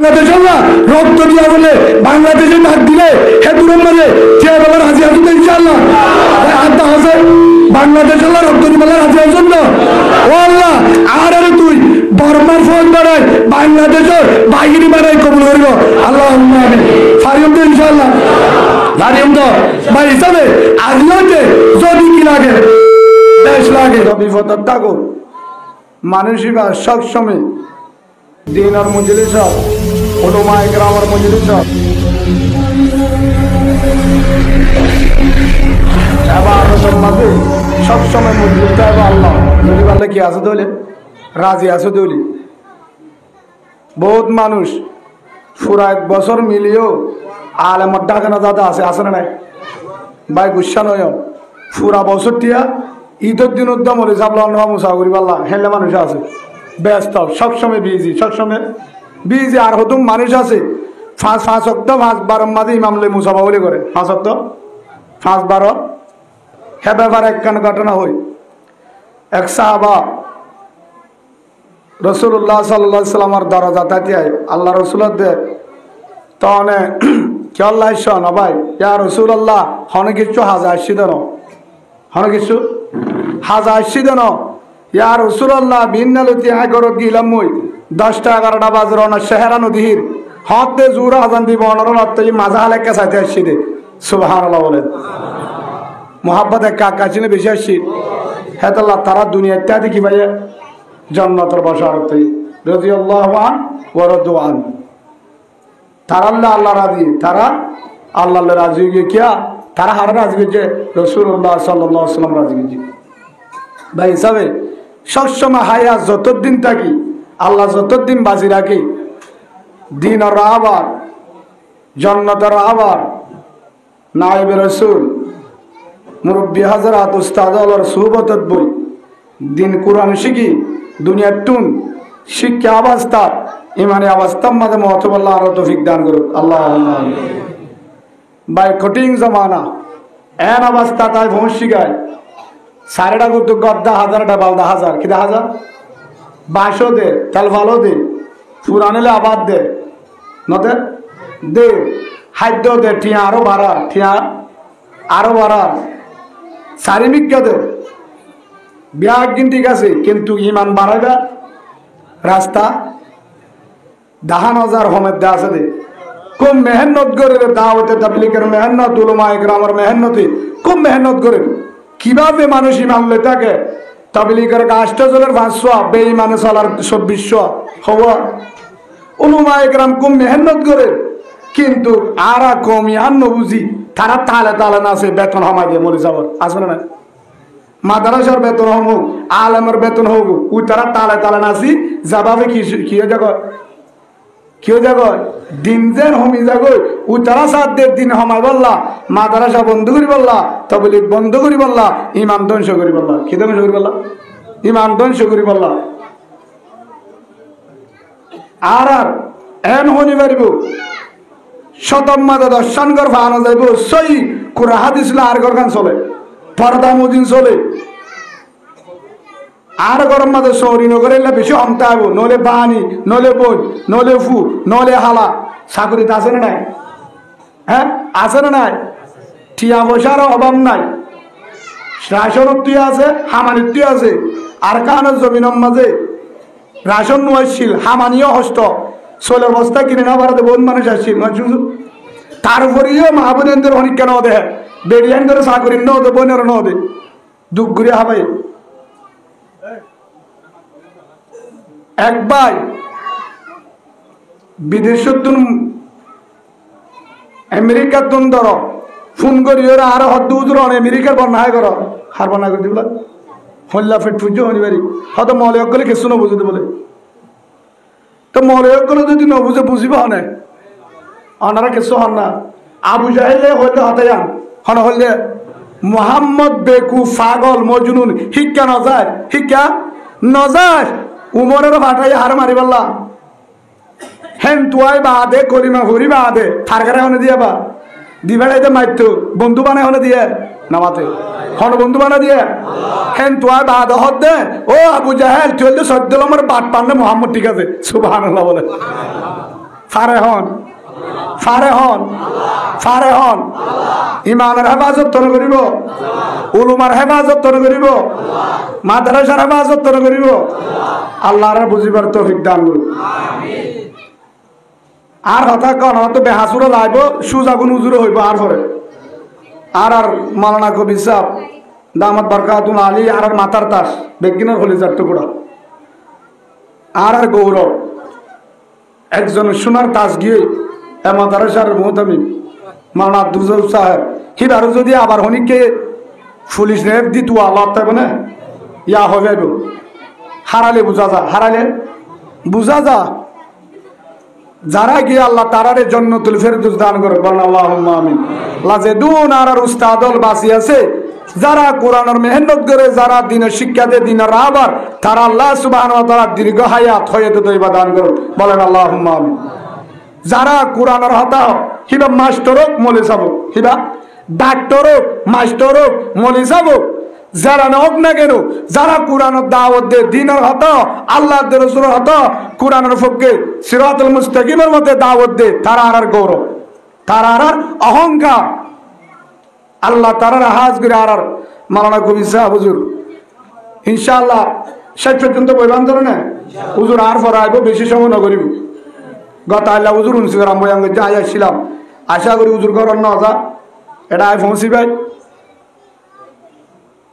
রক্ত দিয়া বলে বাংলাদেশে ডাক দিলে হেতুরম মারে চেয়ার আবার হাজি আসুন ইনশাআল্লাহ আড্ডা আছে বাংলাদেশ আল্লাহ রক্ত দিবেন হাজি আসুন না ও আল্লাহ আর আরে তুই বর্মার ফোন বাড়াই বাংলাদেশের বাহিনী বাড়াই কবুল করিব আল্লাহ আমিন ফারিয়ম তো ইনশাআল্লাহ ফারিয়ম তো ভাই হিসাবে আজলাতে যদি কি লাগে দেশ লাগে বিপদত থাকো মানসিকা সবসময় দিন আর মজলিস উলামায়ে কেরামের মজলিস এবারতের মাঝে সবসময় মজলিস হবে আল্লাহ যদি বললে কি আছে দলে রাজি আছে দলি বহুত মানুষ পুরা এক বছর মিলিয়েও আলেমর ডাকানা দাদা আছে আছে না নাই ভাই গুসা নয় পুরা বছর টিয়া ঈদের দিন উদ্যম হলে সাবলা মুসা করি পাল্লা হেলে মানুষ আছে ব্যস্ত সবসময় বিজি সবসময় বিজি আর হতুম মানুষ আছে পাঁচ অক্ট 5-12 মাঝে ইমামলে মুসাফা বলে করে 5 অক্ট 5-12 হ্যাঁ ব্যাপার একখান ঘটনা হই এক সাহাবা রসুল্লাহ সাল্লাহ সাল্লামার দরজা তাতে আল্লাহ রসুলের দে তনে কে আল্লাহ শোন ভাই ইয়া রসুল্লাহ হনে কিছু হাজার আসছি দেন হনে কিছু হাজার আসছি দেন ইয়া রসুল্লাহ বিন্নালতি আগরত গিলাম মই 10টা 11টা বাজে রওনা শেহরা নদীর হতে জুরা আজান দিব অনরত মাজা হালেকা সাথে আসছি দে সুবহানাল্লাহ বলেন মোহাব্বত এক কাকাচিনে বেশি আসছি হ্যাঁ আল্লাহ তারা দুনিয়া ইত্যাদি কি ভাই জান্নাতের বাসারতে রাদিয়াল্লাহু আন ওয়া রাদু আন তারা আল্লাহ রাজি তারা আল্লাহ রাজি হয়ে কিয়া তারা হার রাজি হয়েছে রাসূলুল্লাহ সাল্লাল্লাহু আলাইহি ওয়াসাল্লাম রাজি হয়েছে ভাই হিসাবে সবসময় হায়া যতদিন থাকি আল্লাহ যতদিন বাজি রাখি দিন আর আবার জান্নাতের আবার নায়েবে রাসূল মুরব্বী হাজরাত উস্তাদ আল্লাহর সুহবতত বই দিন কোরআন শিখি দুনিয়ার টুন শিক্ষা অবস্থা ইমানে অবস্থার মাঝে মহতবল্লাহ আরো তৌফিক দান করুক আল্লাহ বাই কঠিন জমানা এন অবস্থা তাই ভোঁস শিখায় সারেটা করতো গদ্দা 1000টা বালদা 1000 কিনা 1000 বাঁশও দে তেল ভালো দে পুরানেলে আবাদ দে নদে দে খাদ্য দে ঠিয়া আরো বাড়া ঠিয়া আরো বাড়া সারিমিক দে বিয়া একদিন ঠিক আছে কিন্তু ইমান বাড়াইবা রাস্তা 10,000 হোমের দে আছে দে খুব মেহনত করে দাওয়াতে তাবলীগের মেহনত উলামায়ে কেরামের মেহনতে খুব মেহনত করে কিভাবে মানুষ ইমান লই থাকে তাবলীগের 8 জনের 500 বেঈমানে চলার 2400 হওয়া উলামায়ে কেরাম খুব মেহনত করে কিন্তু আরা কম ইয়ান নবুজি তারা তালে তালে না আছে বেতন হামাই দিয়ে মরে যাবার আসবে না মাদ্রাসার বেতন হোক আলেমের বেতন হোক ওই তারা তালে তালে নাচি যাবাবে কি জাগ দিন যেন হমি যাগ ও তারা 7 দিন হমাই বললা মাদ্রাসা বন্ধ করি বললা তাবলীগ বন্ধ করি বললা ইমান ধ্বংস করি বললা কি ধ্বংস করি বললা ইমান ধ্বংস করি বললা আর এন হনি পারিব শতম মাদা দর্শন কর ফানো যাইব সই কুরআন হাদিস আর গরখান চলে পর্দা মদিন চলে আর গরম মাঝে সৌরি নগরে বেশি হমতে হবো নলে বাহানি নলে বই নলে ফু নলে হালা চাকরিতে আছে না নাই হ্যাঁ আছে না নাই টিয়া পয়সার অভাব নাই রাশনের আছে হামানির আছে আর কানের জমিনের মাঝে রাশন নোয়াইছিল হামানিও হস্ত সোলের বস্তা কিনে না পারাতে বহুত মানুষ আসছিল তারপরেও মাহবুবেন্দ্র অনেক কেন দে বেরিয়ান চাকরি ন দে বোনের ন দে দুঃখ ঘুরে হাবাই এক ভাই বিদেশের আমেরিকার ধর ফোন করি ওরা আরো হদ্দু আমেরিকার বন্যায় কর হার বন্যা করে দিবলা হল্লা ফেট পুজো হনিবারি হয়তো মলয় গেলে কিছু না বুঝতে বলে তো মলয় গেলে যদি ন বুঝে বুঝিব হনে ওনারা কিছু হন না আবু জাহেলে হইলে হতে যান হন হইলে মোহাম্মদ বেকু পাগল মজনুন শিক্ষা নজায় শিক্ষা নজায় উমরের ভাটাই হার মারি বললা হেন তুয়াই বাদে কলিমা ভরি বাদে থারকারে হনে দিয়ে বা দিবাড়াইতে মারতো বন্ধু বানায় হনে দিয়ে নামাতে হন বন্ধু বানা দিয়ে হেন তুয়াই বাদে হদ দে ও আবু জাহেল তুই তো সদ্য আমার বাট পান্নে মোহাম্মদ ঠিক আছে সুবহানাল্লাহ বলে ফারেহন ফারেহন ফারেহন ইমানের হেফাজত তন করিব, উলুমার হেফাজত তন করিব, মাদ্রাসার হেফাজত তন করিব। আল্লাহর বুঝিবার তৌফিক দান করুন। আর হতা কন হয়তো বেহাসুরে লাইব সুজাগুন উজুরে হইব আর পরে আর মাওলানা কবি সাহেব দামাত বরকাতুল আলী আর মাতার তাস বেগিনের হলিজার টুকরা আর গৌরব একজন সোনার তাস গিয়ে মাদ্রাসার মুহতামিম মাওলানা আব্দুল সাহেব হিবারও যদি আবার হনিকে পুলিশ রেপ দিত আল্লাহ তাইব না ইয়া হবে হারালে বুঝা যা, হারালে বুঝা যা। যারা গিয়ে আল্লাহ তারারে জান্নাতুল ফেরদৌস দান করে বলেন আল্লাহুম্মা আমিন। লাজেদুন আর উস্তাদল বাসি আছে যারা কোরআনের মেহনত করে, যারা দিনের শিক্ষা দেয়, দিনের রাহবার, তারা আল্লাহ সুবহানাহু ওয়া তাআলা দীর্ঘ হায়াত হয়াতে তৈবা দান করুন বলেন আল্লাহুম্মা আমিন। যারা কোরআনের হতা হিবা মাস্টার হোক মলি সাব, হিবা ডাক্তার হোক মাস্টার হোক মলি সাব, যারা হোক না কেন, যারা কোরআনের দাওয়াত দেয়, দিনের হতা আল্লাহ রাসূলের হতা কোরআনের পক্ষে সিরাতুল মুস্তাকিমের মধ্যে দাওয়াত দেয়, তারা আর গৌরব, তারা আর অহংকার। আল্লাহ তারা হাজ করে আর মাওলানা কবি সাহেব হুজুর ইনশাআল্লাহ শেষ পর্যন্ত বইবান ধরে না হুজুর আর পর আইব, বেশি সময় না করিব। গত আল্লাহ হুজুর উনসিরাম বয়াঙ্গ যাই আসছিলাম, আশা করি হুজুর করার না যা এটা আই পৌঁছি ভাই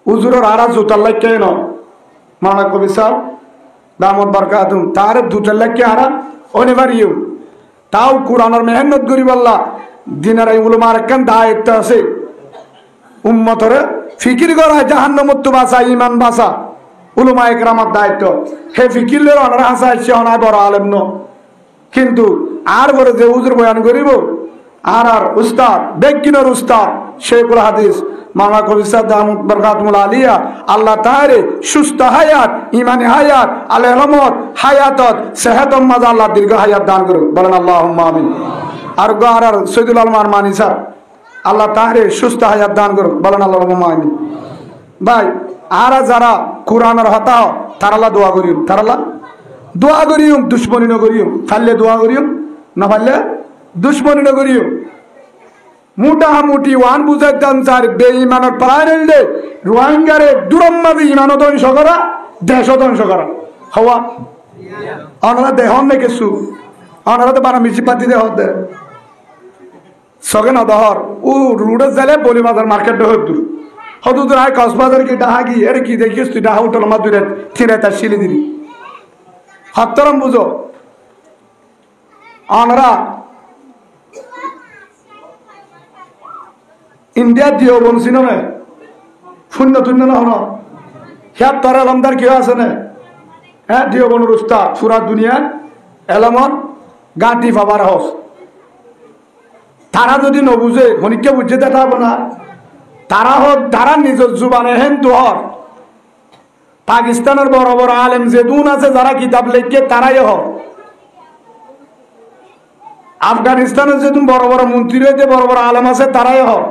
হুজুরের আর জুতার লাগ ন মাওলানা কবি সাহেব দামত বরকাতুম তার দুটার লাগ হারা অনিবার্য, তাও কোরআনের মেহনত করিব আল্লাহ দিনের এই উলুমার একখান দায়িত্ব আছে উম্মতরে ফিকির করা জাহান্নামত বাঁচা ইমান বাঁচা উলুমা একরামার দায়িত্ব। হে ফিকির লে অনারা হাসা আসছে অনায় বড় আলেম ন, কিন্তু আর বলে যে হুজুর বয়ান করিব আর আর উস্তাদ বেগিনের উস্তাদ শেখুল হাদিস মাওলানা কবি সাহেব দামত বরকাতুল আলিয়া আল্লাহ তাআলা সুস্থ হায়াত, ইমানি হায়াত, আলে রহমত হায়াতত সেহতম মাযা আল্লাহ দীর্ঘ হায়াত দান করুন বলেন আল্লাহুম্মা আমিন। আর গার আর সৈয়দুল আলম আরমানি সাহেব আল্লাহ তাহরে সুস্থ হায়াত দান করুন বলেন আল্লাহুম্মা আমিন। ভাই আর যারা কোরআনের হতা তারালা দোয়া করিম, তারালা দোয়া করিম, দুশ্মনী নগরিম, ফাললে দোয়া করিম না ফাললে দুশ্মনী নগরিম। মোটামুটি ওয়ান বুঝাইতাম স্যার বেঈমানের প্রায় নিলে রোহিঙ্গারে দুরম্মাদি ইমান ধ্বংস করা, দেশ ধ্বংস করা হওয়া অনারা দেহন নে কিছু অনারা তো বারা মিছি পাতি দেহ দে সগে না দহর ও রুডে যালে বলি বাজার মার্কেট হদুর হদুর আয় কক্সবাজার কি ডাহা কি এর কি দেখিস তুই ডাহা উঠল মা দূরে থিরে তার শিলি দিলি হত্তরম বুঝো অনরা ইন্ডিয়া দিও বলছি না শূন্য শূন্য না হন হিয়ার তর আলমদার কেউ আছে না হ্যাঁ দিও বনুর উস্তাদ পুরা দুনিয়ার এলমন গাঁটি পাবার হস তারা যদি নবুঝে হনিকে বুঝে দেখাবো না তারা হোক তারা নিজের জুবানে হেন তোহর পাকিস্তানের বড় বড় আলেম যে দুন আছে যারা কিতাব লেখে তারাই হোক আফগানিস্তানের যে বড় বড় মন্ত্রী হয়েছে বড় বড় আলেম আছে তারাই হোক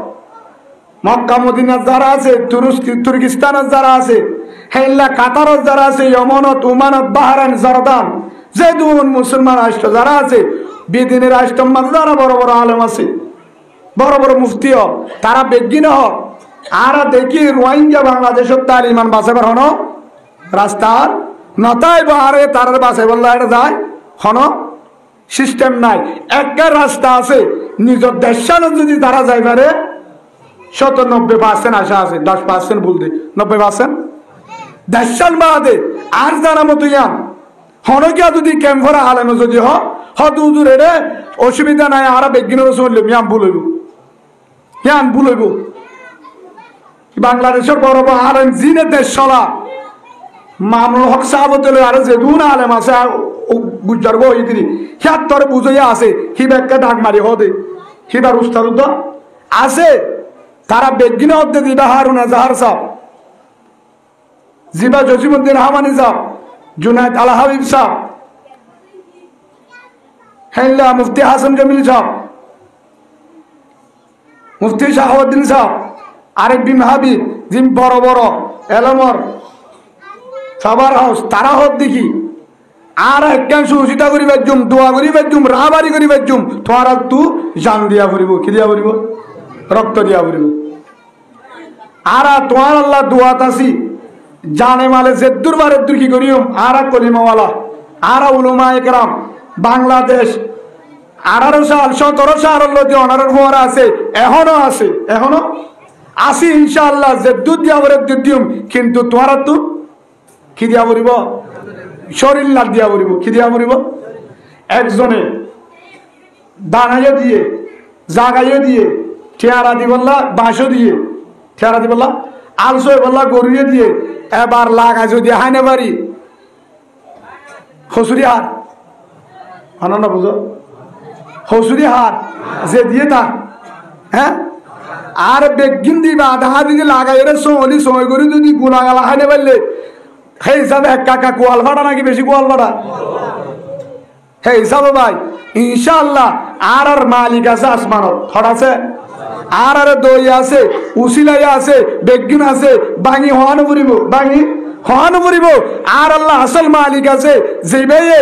মক্কা মদিনার যারা আছে তুর্কিস্তানের যারা আছে হেল্লা কাতারের যারা আছে ইয়মনত ওমানত বাহরাইন জর্দান যে দুন মুসলমান রাষ্ট্র যারা আছে বেদিনের রাষ্ট্রের মাঝে যারা বড় বড় আলেম আছে বড় বড় মুফতি হোক তারা বেগিন হোক আর দেখি রোহিঙ্গা বাংলাদেশের তার ইমান বাঁচাবার হন রাস্তার নতাই বাহারে তার বাঁচাই বললো এটা যায় হন সিস্টেম নাই একটা রাস্তা আছে নিজের দেশানো যদি তারা যাইবারে 90% আশা আছে 10% বলতে 90% দেশান বাদে আর জানা মতো ইয়ান হনকিয়া যদি ক্যাম্পরা আলেম যদি হুজুর রে অসুবিধা নাই আর বেগিনের শুনলাম ইয়ান ভুলইব ইয়ান ভুলইব বাংলাদেশের বড় বড় আলেম জিনে দেশ চলা মামুনুল হক সাহাবতলে আর যে দুন আলেম আছে গুজরাট গো ইদিনি হিয়ার তরে বুঝাইয়া আছে হিবেককে ডাক মারি হদে হিবার উস্তাদ আছে তারা বেগিনে হতে দিবা হারুন জাহার সাহ জিবা জসিমুদ্দিন হামানি সাহ জুনায়দ আল হাবিব সাহ হেল্লা মুফতি হাসান জমিল সাহ মুফতি শাহাবুদ্দিন সাহ আরেক বিন হাবিব জিম বড় বড় এলমর সবার হাউস তারা হোক দেখি আর একখান সুচিতা করি বেজুম দোয়া করি বেজুম রাবারি করি বেজুম তোমার তু জান দিয়া ফুরিব কি দিয়া ফুরিব রক্ত দিয়া ফুরিব আর তোমার আল্লাহ দোয়াত আসি জানে মালে জেদ্দুর বারেদ্দুর কি করিম আর কলিমাওয়ালা আর উলুমা একরাম বাংলাদেশ 18 সাল 17 সাল অনারের ফোয়ার আছে এখনো আছে এখনো আসি ইনশাআল্লাহ জেদ্দুর দিয়া বারেদ্দুর দিম কিন্তু তোমার তু কি দিয়া ফুরিব শরীর লাগ দিয়া ফুরিব কি দিয়া ফুরিব একজনে দানাইয়ে দিয়ে জাগাইয়ে দিয়ে ঠেয়ারা দি বললা বাঁশও দিয়ে ঠেয়ারা দি বললা আলসো বললা গরুয়ে দিয়ে এবার লাগা যদি হাইনে পারি হসুরি হার আনন্দ বুঝো হসুরি হার যে দিয়ে তা হ্যাঁ আর বেগিন দিবা দেখা দিদি লাগাই রে সোহলি সময় করে যদি গুলা গালা হাইনে পারলে সেই হিসাবে এক কাকা কোয়াল ভাড়া নাকি বেশি কোয়াল ভাড়া সেই হিসাবে ভাই ইনশাআল্লাহ আর মালিক আছে আসমানত হঠাৎ আছে আর দই আছে উসিলাই আছে বেগিন আছে বাঙি হওয়ানো পড়িব বাঙি হওয়ানো পড়িব আর আল্লাহ আসল মালিক আছে যে ভাইয়ে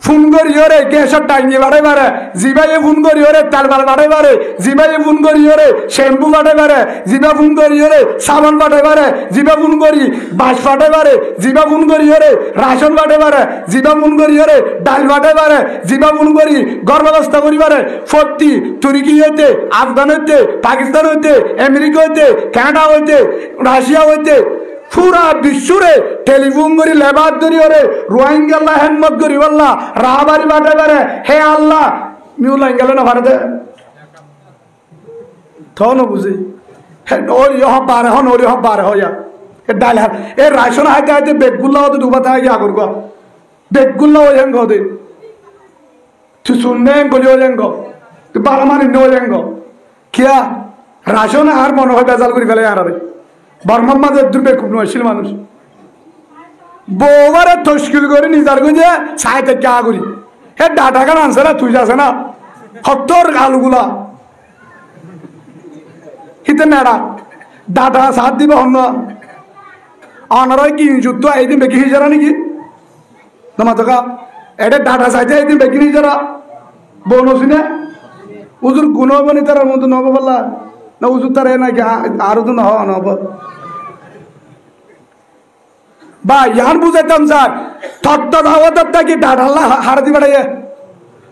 ফোন করি ওরে গ্যাসের টাঙ্গি বাড়ে বাড়ে জিবাইয়ে ফোন করি ওরে তেল বাড়ে বাড়ে জিবাইয়ে ফোন করি ওরে শ্যাম্পু বাড়ে বাড়ে জিবা ফোন করি ওরে সাবান বাড়ে বাড়ে জিবা ফোন করি বাস বাড়ে বাড়ে জিবা ফোন করি ওরে রাশন বাড়ে বাড়ে জিবা ফোন করি ওরে ডাল বাড়ে বাড়ে জিবা ফোন করি গর্ভ ব্যবস্থা করি বাড়ে ফর্তি তুর্কি হইতে আফগান হইতে পাকিস্তান হইতে আমেরিকা হইতে কানাডা হইতে রাশিয়া হইতে পুরা বিশ্বরে টেলিফোন করি লেবার ধরি ওরে রোহিঙ্গা হেনমত করি বললা রাহাবারি বাটে বারে হে আল্লাহ মিউ লাইঙ্গেল না ভারতে থন বুঝি হে ওরি হব বারে হন ওরি হব বারে হয়া এ ডাল হার এ রাশন হাইতে হাইতে বেগুল্লা হতে দুবাতা গিয়া করব বেগুল্লা ও হেঙ্গ দে তুই শুননে গলি ও হেঙ্গ তুই বারমানি নো হেঙ্গ কিয়া রাশন আর মনে হয় বেজাল করি ফেলে আর বর্মাদের দুর্বেকুব নয়ছিল মানুষ বউবারে তস্কিল করে নিজার গুঁজে ছাই থেকে আগুরি হে ডাটা গান আনছে না তুই যাচ্ছে না সত্তর আলুগুলা হিতে নেড়া ডাটা সাত দিবে অন্য অনারা কি যুদ্ধ এইদিন বেকি হিজারা নাকি তোমার তো এটা ডাটা চাইতে এইদিন বেকি হিজারা বউ নসিনে উজুর গুণ হবো নি তার মতো নহব বললা না উজুর তার এ নাকি আরো তো নহব বা ইয়ান বুঝাইতাম স্যার থত্তা ধাওয়াত কি ডাঢাল্লা হার দি বাড়াইয়ে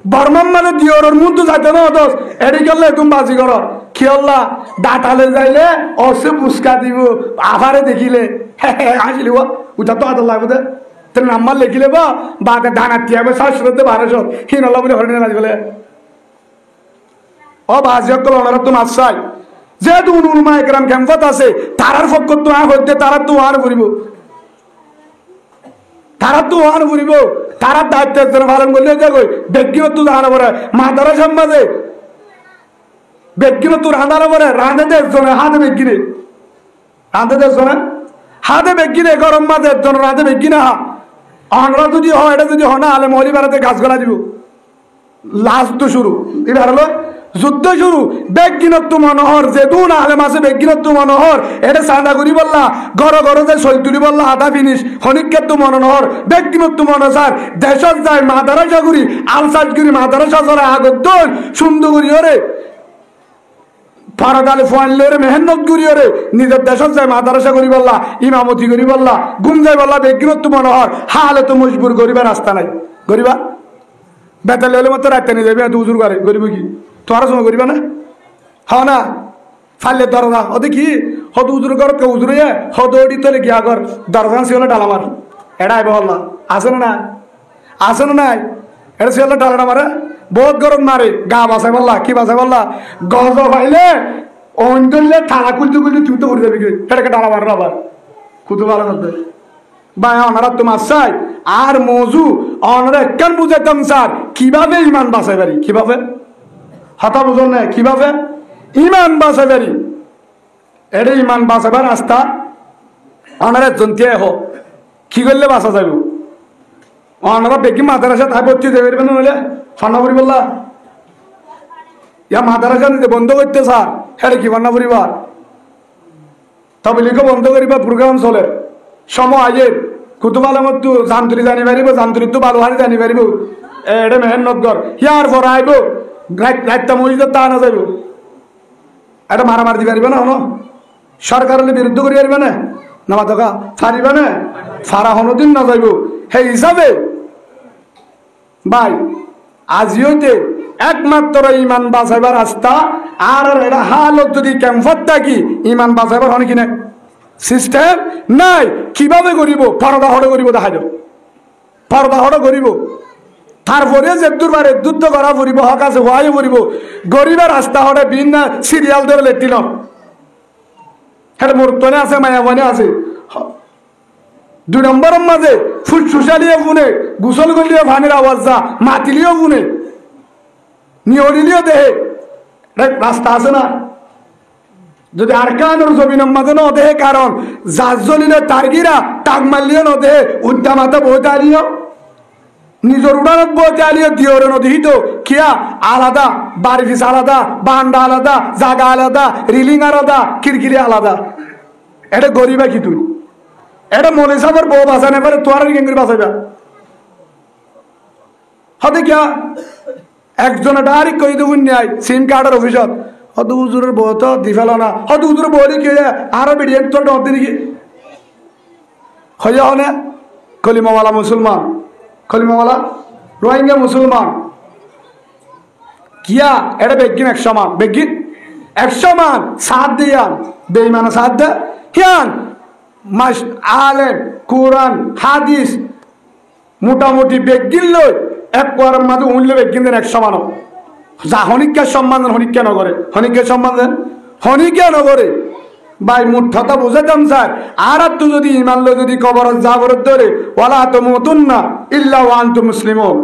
বর্মান মানে দিওর মধ্যে যাইতে না দোষ এডি করলে তুমি বাজি করো কি হল্লা ডাটালে যাইলে অসে পুস্কা দিব আভারে দেখিলে আসিলি উঠা তো আদর লাগবে তোর নাম্বার লিখিলে বা ডানাতি হবে শাশুড়তে 1200 হিন আল্লাহ বলে হরিণে নাচ বলে ও বাজি অকল ওনারা তো মাছ চাই যেহেতু উলমা একরাম ক্যাম্পত আছে তারার পক্ষ তো হইতে তারা তো আর ঘুরিব তারা তো আর ঘুরিব তারা দায়িত্ব পালন করলে দেখো ব্যক্তিগত জানা পড়ে মাতারা সম্বাদে ব্যক্তিগত রান্নার পরে রাঁধে দেখছনে হাতে বেগিনে রাঁধে দেখছনে হাতে বেগিনে গরম মাঝে একজন রাঁধে বেগিনে আমরা যদি হয় এটা যদি হয় না আলে মহলি বেড়াতে গাছ গলা দিব লাস্ট তো শুরু এবার হলো যুদ্ধ শুরু বেগিনত্ব মনোহর যে দু না হলে মাসে বেগিনত্ব মনোহর এটা চাঁদা করি বললা ঘর ঘর যে সই তুলি বললা আধা ফিনিশ হনিকেত্ব মনোহর বেগিনত্ব মনোসার দেশত যায় মাদারাসা করি আলসাজ করি মাদারাসা চলে আগত সুন্দর করি ওরে ফারাদালে ফোয়ানলে রে মেহনত করি ওরে নিজের দেশত যায় মাদারাসা করি বললা ইমামতি করি বললা গুম যায় বললা বেগিনত্ব মনোহর হালে তো মজবুর করিবার রাস্তা নাই করিবা বেতাল এলে মতো রাখতে নিয়ে যাবে উজুর করে গরিব কি তোমার সময় করিবা না হ্যাঁ না ফাইলে দরজা ওদের কি হত উজুর কর কেউ উজুরে হত ওটি তোলে গিয়া কর দরজা শিওলে ডালামার এটা আইব হল না আসে না নাই আসে না নাই এটা শিওলে ডালাটা মারে বহুত গরম মারে গা বাসাই বললা কি বাসাই বললা গজ পাইলে অঞ্চলে থানা খুলতে খুলতে তুই তো উঠে যাবি এটাকে ডালা মার আবার খুঁজে ভালো করতে বা ওনারা তোমার চাই আর মজু ওনারা একখান বুঝাইতাম স্যার কিভাবে ইমান বাঁচাই পারি কিভাবে হতা বুঝল না কিভাবে ইমান বাঁচাই পারি এটা ইমান বাঁচাবার রাস্তা ওনারা জন্তিয়া হোক কি করলে বাঁচা যাইব ওনারা বেশি মাদারাসা তাই ভর্তি দেবে না হলে ফান্না করি বললা ইয়া মাদারাসা নিতে বন্ধ করতে স্যার হ্যাঁ কি ফান্না করিবার তবে লিখো বন্ধ করিবা প্রোগ্রাম চলে সময় আগে কুতুব আলমত জান্তরি জানি পারিব, জান্তরি তো বালুহারি জানি পারিব, এটা মেহেন্নতগর ইয়ার পর আইব রাইতা মসজিদ তা না যাইব, এটা মারামারি দি পারিব না, হন সরকারের বিরুদ্ধ করি পারিবে না, নামা থকা ফারিবে না, ফারা হনদিন না যাইব। সেই হিসাবে ভাই আজি হইতে একমাত্র ইমান বাঁচাইবার রাস্তা, আর এটা হালত যদি ক্যাম্পার থাকি ইমান বাঁচাইবার হন কিনা সিস্টেম নাই। কিভাবে করিব? পর্দা হড়ে করিব, দেখাই দাও পর্দা হড়ে করিব, তারপরে যে দুর্বারে যুদ্ধ করা পড়িব, হক আছে হওয়াই পড়িব, গরিবের রাস্তা হড়ে ভিন্ন সিরিয়াল ধরে লেটিন সেটা মূর্তনে আছে, মায়াবনে আছে। 2 নম্বরের মাঝে ফুসফুসালিও গুনে, গুসল করলিও ভানের আওয়াজ যা, মাতিলিও গুনে, নিয়লিলিও দেহে রাস্তা আছে না। যদি আরকানোর জমিনের মাঝে ন দেহে, কারণ জাজ জ্বলিলে তারগিরা টাক মারলিও ন দেহে, উদ্যা মাথা বইতে আলিও, নিজের উড়ানত বইতে আলিও, দিওরে নদীহিত কিয়া আলাদা, বাড়ি ফিস আলাদা, বান্ডা আলাদা, জাগা আলাদা, রিলিং আলাদা, খিড়কিরি আলাদা। এটা গরিবা কি তুই? এটা মনে সাহেবের বউ বাঁচানে পারে, তোর কেঙ্গুরি বাঁচাইবা হতে কিয়া একজনে ডাইরেক্ট কই দেবুন নাই সিম কার্ডের অফিসত, হত হুজুরের বউ তো দি ফেল না, হত হুজুরের বউ কি আরো বেরিয়ে তোর ডর দিকে হইয়া হনে কলিমাওয়ালা মুসলমান, কলিমাওয়ালা রোহিঙ্গা মুসলমান কিয়া এটা বেগিন 100 মান, বেগিন 100 মান সাথ দিয়ান, বেইমানা সাথ দে কিয়ান মাস আলেম কোরআন হাদিস মোটামুটি বেগিন লই এক কোয়ারের মাঝে উনলে বেগিন দেন 100 মানব যা হনিকা সম্মান দেন, হনিকা নগরে, হনিকা সম্মান দেন, হনিকা নগরে। ভাই মুঠটা বুঝাতাম স্যার, আর তুই যদি ইমান লো যদি কবর যাবর ধরে ওয়ালা তামুতুন্না ইল্লা ওয়া আনতুম মুসলিমুন,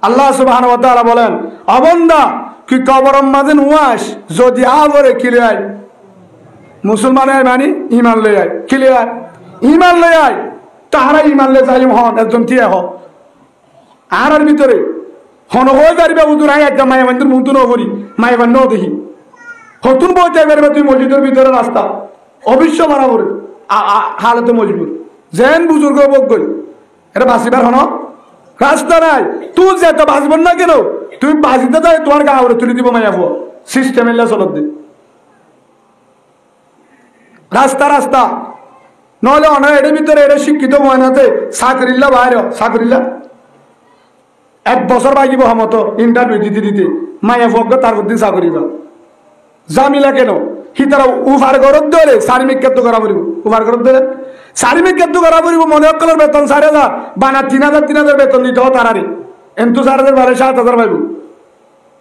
আল্লাহ সুবহানাহু ওয়া তাআলা বলেন অবন্দা কি কবরের মাঝে নুয়াস যদি আবরে কিলে আয় মুসলমান আয় মানে ইমান লই আয়, কিলে আয় ইমান লই আয়, তাহারা ইমান লে যাইম হন একজন থিয়া হ আর ভিতরে হন হয়ে পারিবা উদুর আয় একটা মায়া বান্ধব মুন্তু ন করি মায়া বান্ধব দেখি হতুন বইতে পারবে তুই মসজিদের ভিতরে রাস্তা অবশ্য বরাবর হালতে মজবুর যেন বুজুর্গ বক গই এটা বাঁচিবার হন রাস্তা নাই, তুই যেতে বাঁচবেন না কেন, তুই বাঁচিতে যাই তোমার গা করে তুলে দিব মায়া হো সিস্টেম এলে চলত দে রাস্তা রাস্তা নহলে অনেক এর ভিতরে এটা শিক্ষিত ময়নাতে চাকরিল্লা বাইরে চাকরিল্লা 1 বছর বাগিব মতো ইন্টারভিউ দিতে দিতে মায়া ভোগ তার দিন চাকরি বা জামিলা কেন সি তারা উফার ঘরত ধরে চারিমিক কেত করা পড়ব, উফার ঘরত ধরে চারিমিক কেত করা পড়ব, মনে অকলের বেতন 4000 বানা 3000 বেতন দিতে হয় তারারে এন্তু 4000 বাড়ে 7000 পাইব,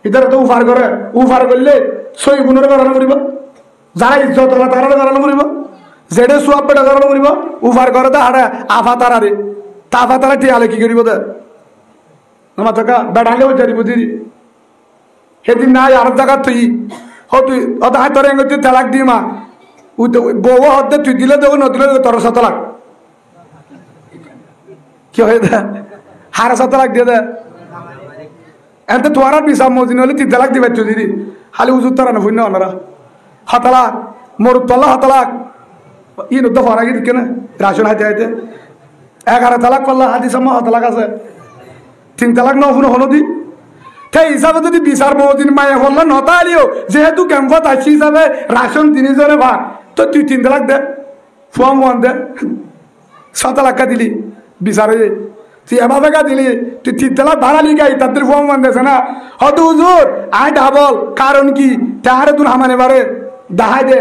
ইতারা তো উফার করে, উফার করলে 6 গুণের গণনা করিব, যারা ইজ্জত তারা গণনা করিব, যেটা সোয়াব পেটা গণনা করিব, উফার করে তো হাড়ে আফা তারারে তাফা তারা টিয়ালে কি করিব দে আমার টাকা বেড়ালে ওই যারিব দিদি সেদিন নাই আর জায়গা তুই তুই অত হাত তোর তুই তালাক দি মা বউ হতে তুই দিলে দেবো নদিলে 13 তালাক কি হয়ে দে 7.5 তালাক দিয়ে দে এতে তোমার পিসা মজিন হলে 3 তালাক দিবে তুই দিদি খালি উজুর তারা না ভুল না ওনারা হতালাক মরুতলা হতালাক ই নদ্য ফরাগি দিকে না রাশন হাইতে হাইতে 11 তালাক করলা হাতি সামা হতালাক আছে 3 তালাক ন শুনো হলো দি সেই হিসাবে যদি বিচার মহদিন মায়ে হল নটা আলিও যেহেতু ক্যাম্পত আসি হিসাবে রাশন 3 জনে ভাগ তো তুই 3 তালাক দে ফর্ম 1 দে 7 তালাক দিলি বিচারে তুই এভাবে দিলি তুই 3 তালাক ভাড়ালি গাই তাদের ফর্ম 1 দেছে না হয়তো হুজুর আয় ডাবল কারণ কি তাহারে তুই হামানে বারে দাহাই দে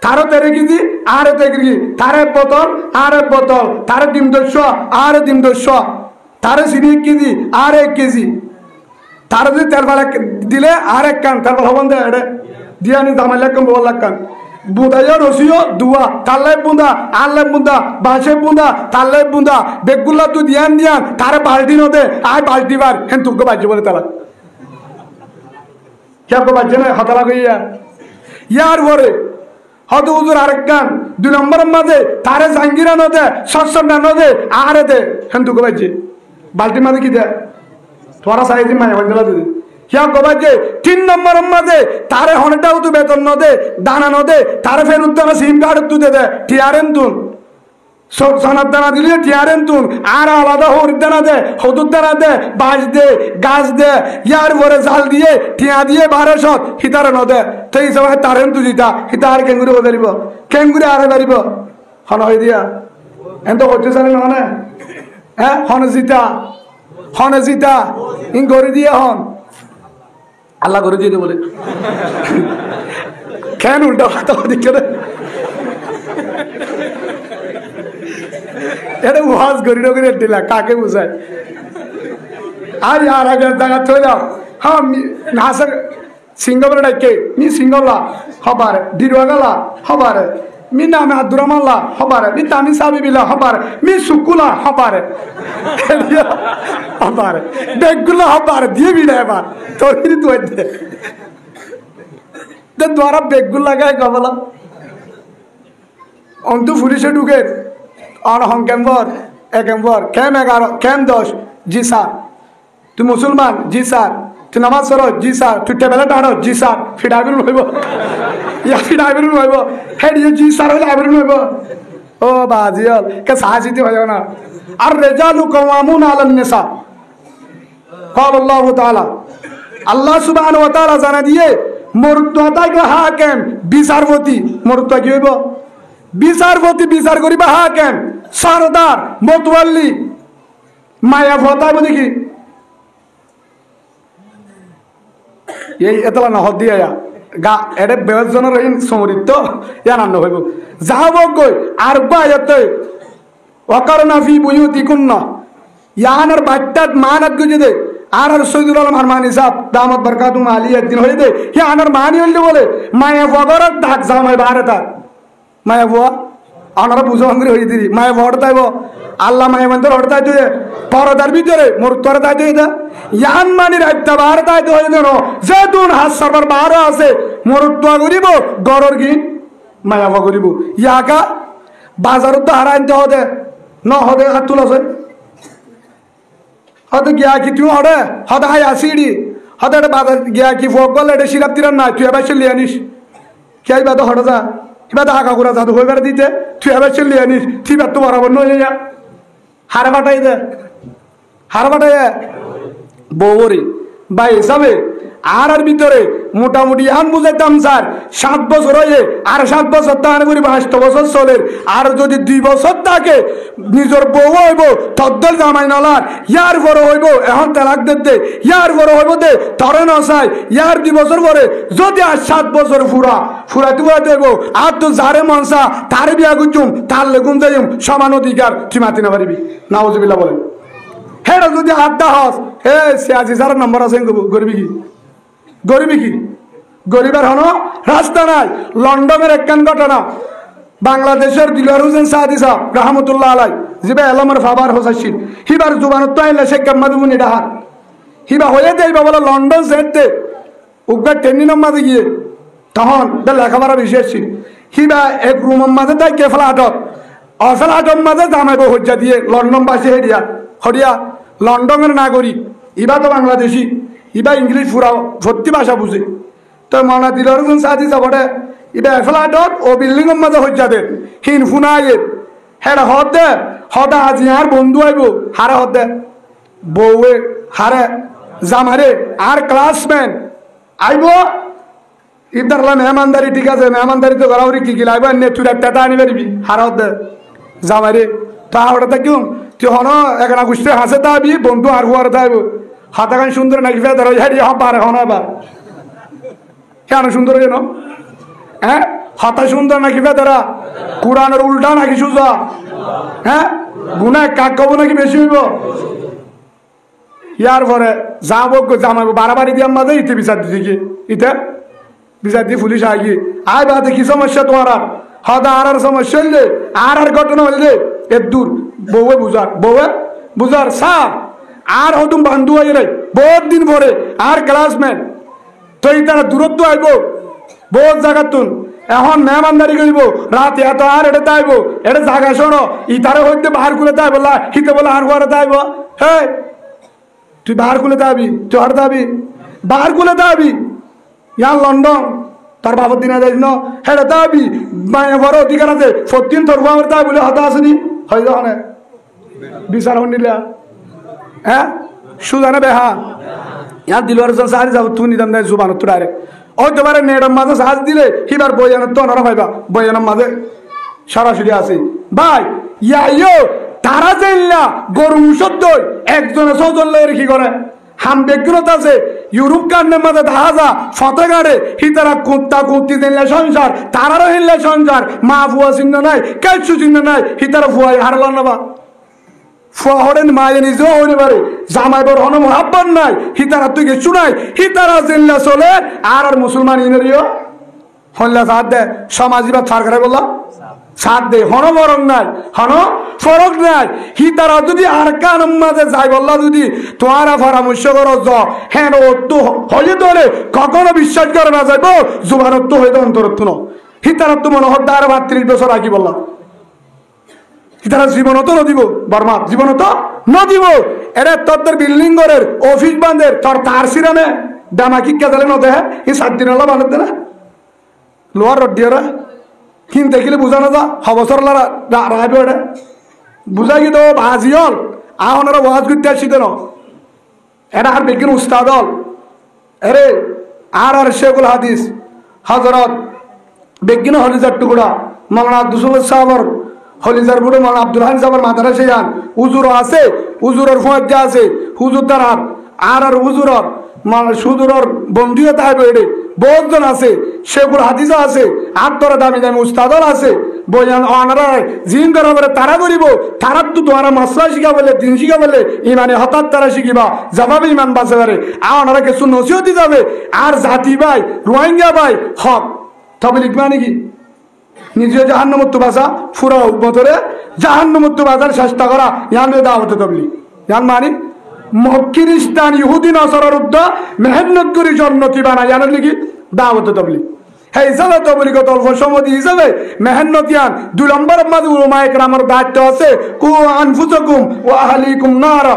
তারও 13 কেজি আর 13 কেজি তার 1 বোতল আর 1 বোতল তার ডিম 200 আর ডিম 200 তার চিনি 1 কেজি আর 1 কেজি তার যদি তেল বালা দিলে আর 1 কান তার হবন দে এটা দিয়া নি দামাইলে কম বল লাগ কান বুদাইয়া রসিও দুয়া তাল্লে বুন্দা আল্লে বুন্দা বাঁশে বুন্দা তাল্লে বুন্দা বেগুল্লা তুই দিয়ান দিয়ান তারে বালতি নদে আয় বালতি বার হেন তুকে বাজে বলে তালা কে বাজে না হতালা গইয়া ইয়ার পরে হয়তো হুজুর আরেক গান 2 নম্বরের মাঝে তারে জাঙ্গিরা নদে সৎসন্না নদে আরে দে হেন তুকে বাজে বালতির মাঝে কি দে তোরা সাইজি মায়া বাজলা দিদি কিয়া কবাজে 3 নম্বরের মাঝে তারে হনটাও তুই বেতন নদে দানা নদে তারে ফের উত্তম সিম কার্ড তুই দে টিআরএন তুন সোনার দানা দিলে টিয়ারেন তুন আর আলাদা হরির দানা দে হদুর দানা দে বাঁশ দে গাছ দে ইয়ার পরে জাল দিয়ে টিয়া দিয়ে 1200 হিতারে নদে তো এই সময় তারেন তু জিতা হিতা আর কেঙ্গুরি বদলিব কেঙ্গুরি আরে বাড়িব হন হয়ে দিয়া এত হচ্ছে জানি নহনে হ্যাঁ হনে জিতা ইন গড়ি দিয়ে হন আল্লাহ করে দিয়ে বলে কেন উল্টা কথা দিকে এটা ওয়াজ করি না করে দিলা কাকে বুঝায় আর यार अगर दागा थोड़ा हाँ नासक सिंगल डाके मी सिंगला हबारे दिरवागला हबारे मी नाम अब्दुरहमानला हबारे मी तामी साबी बिला हबारे मी सुकुला हबारे हबारे बेगुला हबारे दिए भी नहीं बार तो फिर तू दे द्वारा बेगुला का कबला उन तो पुलिस ढुके और हम कैम्बर कैम 11 कैम 10 जी सर तू मुसलमान जी सर तू नमाज पढ़ो जी सर तू टेबले टाड़ो जी सर फिर आबिर होइबो या फिर आबिर होइबो हेड ये जी सर होले आबिर होइबो ओ बाजियल के साजिति हो जाना আর রিজালু কওয়ামুন আলান নিসা قال الله تعالى আল্লাহ সুবহানাহু ওয়া তাআলা জানা দিয়ে মর্তদাকে হাকিম বিচারপতি মর্তদা কি হইব বিচারপতি বিচার করিবা হাকিম সরদার মতওয়াল্লি মায়া ভতা বলি কি এই এতলা না হদ দিয়া গা এডে বেজনের ইন সমরিত ইয়া নাম হইব যাবো কই আর বায়াতে ওয়াকারনা ফি বুয়ুতিকুন্না ইয়ানার বাট্টাত মানাত গজে দে আর সৈয়দুল আলম হারমানি সাহেব দামাত বরকাতুম আলী একদিন হই দে ইয়ানার মানি হইলে বলে মায়া ফগরত দাগ জামাই ভারতা মায়া বুয়া আনারা বুঝো হংরি হই দিরি মায়া ভড়তাইব আল্লাহ মায়া মন্দির হড়তাই দে পরদার ভিতরে মোর তোর দাই দে ইয়ান মানি রাইতা ভারতাই দে হই দেনো যে দুন হাত সরবার বার আছে মোর তো করিব গরর কি মায়া করিব ইয়াকা বাজারত তো হারাইতে হদে ন হদে হাতুল আছে হদে গিয়া কি তুই হদে হদে হাই আসিডি হদে বাজার গিয়া কি ফক গলে এডে সিরাপ তিরান না তুই আবার চলি আনিস কি আইবা তো হদে যা ইবা তো হাকা গুড়া জাদু হইবার দিতে তুই আবার চলি আনিস তুই বা তো বরাবর নই যা হারে বাটাই দে বউরি ভাই হিসাবে আর ভিতরে মোটামুটি এখন বুঝাইতাম স্যার 7 বছর হয়ে আর 7 বছর তাহার করি 22 বছর চলে আর যদি 2 বছর থাকে নিজের বউ হইব তদ্দল জামাই নলার ইয়ার বড় হইব এখন তালাক দে ইয়ার বড় হইব দে তরে নসাই ইয়ার 2 বছর পরে যদি আর 7 বছর ফুরা দেব আর তো যারে মনসা তার বিয়া গুজুম তার লেগুন যাইম সমান অধিকার তুই মাতি না পারিবি নাউজুবিল্লাহ বলে হেরা যদি আড্ডা হস হে সিয়াজি যার নম্বর আছে গরিবি কি গরিবের হনো রাস্তা নাই লন্ডনের একখান ঘটনা বাংলাদেশের দিলওয়ার হোসেন সাদি সাহেব রহমতুল্লাহ আলাই জিবে এলমের ফাবার হোসাইছিল হিবার জুবানত তো আইলে শেখ গাম্মাদুমুনি ডাহাত হিবা হয়ে দেইবা বলে লন্ডন সেটতে উগবা ট্রেনিং মাঝে গিয়ে তখন লেখাপড়া বেশি আসছিল হিবা এক রুমের মাঝে তাই কেফলাটক অফলাটক মাঝে জামাইব হজ্জা দিয়ে লন্ডন বাসী হরিয়া লন্ডনের নাগরিক ইবা তো বাংলাদেশি ইবা ইংলিশ পুরা সত্যি ভাষা বুঝে তো মনা দিলওয়ার হোসেন সাদি সাহেব ইবা ফ্ল্যাটত ও বিল্ডিং এর মাঝে হজ্জা দে হিন ফুনায়ে হেড হদে হদা আজি আর বন্ধু আইব হারে হদে বউয়ে হারে জামারে আর ক্লাসমেট আইব ইদারলা মেহমানদারি ঠিক আছে মেহমানদারি তো গরাউরি কি গিলা আইব নে তুই একটা আনি পারবি হারে হদে জামারে তা ওটা কিউম তুই হন একনা গুছতে হাসে দাবি বন্ধু আর হুয়ার দাইব হাতাগান সুন্দর নাকি ফেদার হেডি পারে হন আবার কেন সুন্দর কেন হ্যাঁ হাতা সুন্দর নাকি ফেদারা কোরআনের উল্টা নাকি সুজা হ্যাঁ গুনায় কাক কব নাকি বেশি হইব ইয়ার পরে জামাইব বাড়াবাড়ি দিয়ে মাঝে ইতে বিচার দিতে গিয়ে ইতে বিচার দিয়ে পুলিশ আগে আয় বাদে কি সমস্যা তোমার হদা আর সমস্যা হইলে আর ঘটনা হইলে এর দূর বউয়ে বুঝার সাপ আর হতুম বান্ধু হয়ে রে বহুত দিন পরে আর ক্লাসমেট তো এই তারা দূরত্ব আইব বহুত জায়গার তুন এখন মেহমানদারি করিব রাত এত আর এটা তাইব এটা জায়গা শোনো ইতারে হইতে বাহার খুলে তাই বলা হিতে বলে আর ঘরে তাইব হে তুই বাহার খুলে তাবি তুই আর তাবি বাহার খুলে তাবি ইয়ার লন্ডন তার বাবার দিনে যাই ন হেটা তাবি মায়ের বড় অধিকার আছে 14 তোর বাবার তাই বলে হতা আসেনি হয় যখন বিচার শুনিলা হ্যাঁ সুজানে বেহা ইয়ার দিলওয়ার সাহায্য যাব তুমি নিদাম নাই জুবানত তো ডাইরেক্ট ওই তোমার নেড়ম মাঝে সাহায্য দিলে হিবার বয়ানত তো অনারা পাইবা বয়ানের মাঝে সরাসরি আছে ভাই ইয়ো তারা জানলা গরু মুসদ্দ একজনে ছজন লয়ের কি করে হাম ব্যক্তিগত আছে ইউরোপ কান্ডের মাঝে দেখা যা ফতেগাড়ে হিতারা কুত্তা কুত্তি দিনলে সংসার তারারও হিনলে সংসার মা ফুয়া চিহ্ন নাই কেঁচু চিহ্ন নাই হিতারা ফুয়াই হারল না বা ফুয়া হরেন মায়ে নিজেও হইতে পারে জামাই বর হন মহাব্বত নাই হিতারা তুই কিছু নাই হিতারা জিল্লা চলে আর মুসলমান ইনেরিও হল্লা সাথ দে সমাজিবা সরকারে বললা সাথ দে হন মরণ নাই হন ফরক নাই হিতারা যদি আর কান মাঝে যাই বললা যদি তোমারা পরামর্শ করো হ্যাঁ তো হয়ে তোলে কখনো বিশ্বাস করে না যাইব জুবানত হইতো অন্তরত্ব ন হিতারা তো মনে হতে আর ৩২ বছর আগে বললা হিতারা জীবনত নদিব বর্মা জীবনত নদিব এরা তোদের বিল্ডিং ঘরের অফিস বান্ধের তোর তার সিরানে ডামাকি কেদালে নদে হ্যাঁ এই 7 দিন হলো বানাতে না লোয়ার রডিয়ারা কিন দেখিলে বুঝানো যা হবসর রাখবে ওটা বুঝাই কি তো ভাজি হল আহনারা ওয়াজ করতে আসছি কেন এটা আর বেগিন উস্তাদ হল আরে আর শেখুল হাদিস হজরত বেগিন হলিজার টুকরা মৌলানা আব্দুল সামাদ সাহেবর হলিজার বুড়ো মৌলানা আব্দুল হান সাহেবর মাদ্রাসে যান উজুরও আছে উজুরের ফুয়াজ্জা আছে হুজুর দ্বারার আর হুজুরর সুদূরর বন্ধুও তাই বেড়ে বহুজন আছে শেখুল হাদিসও আছে আর তোরা দামি দামি উস্তাদর আছে বইয়ান অনারা জিন করা বলে তারা করিব তারা তো তোমার মাসলা শিখা বলে দিন শিখা বলে ইমানে হঠাৎ তারা শিখিবা যাবাবে ইমান বাঁচে পারে আর ওনারা কিছু নসিহতি যাবে আর জাতি ভাই রোহিঙ্গা ভাই হক তবে লিখবা নাকি নিজে জাহান্নমুক্ত বাসা ফুরা উম্মতরে জাহান্নমুক্ত বাজার চেষ্টা করা ইয়ান দাওয়াত তবলিগ ইয়ান মানে খ্রিস্টান ইহুদি নসরার উদ্দ মেহনত করে জন্নতি বানায় জানেন নাকি দাওয়াত তবলিগ এই হিসাবে তবলিগ অল্প সময় হিসাবে মেহনতিয়ান 2 নম্বর মাঝে উলামায়ে কেরামের দায়িত্ব আছে কু আনফুসাকুম ওয়া আহলিকুম নারা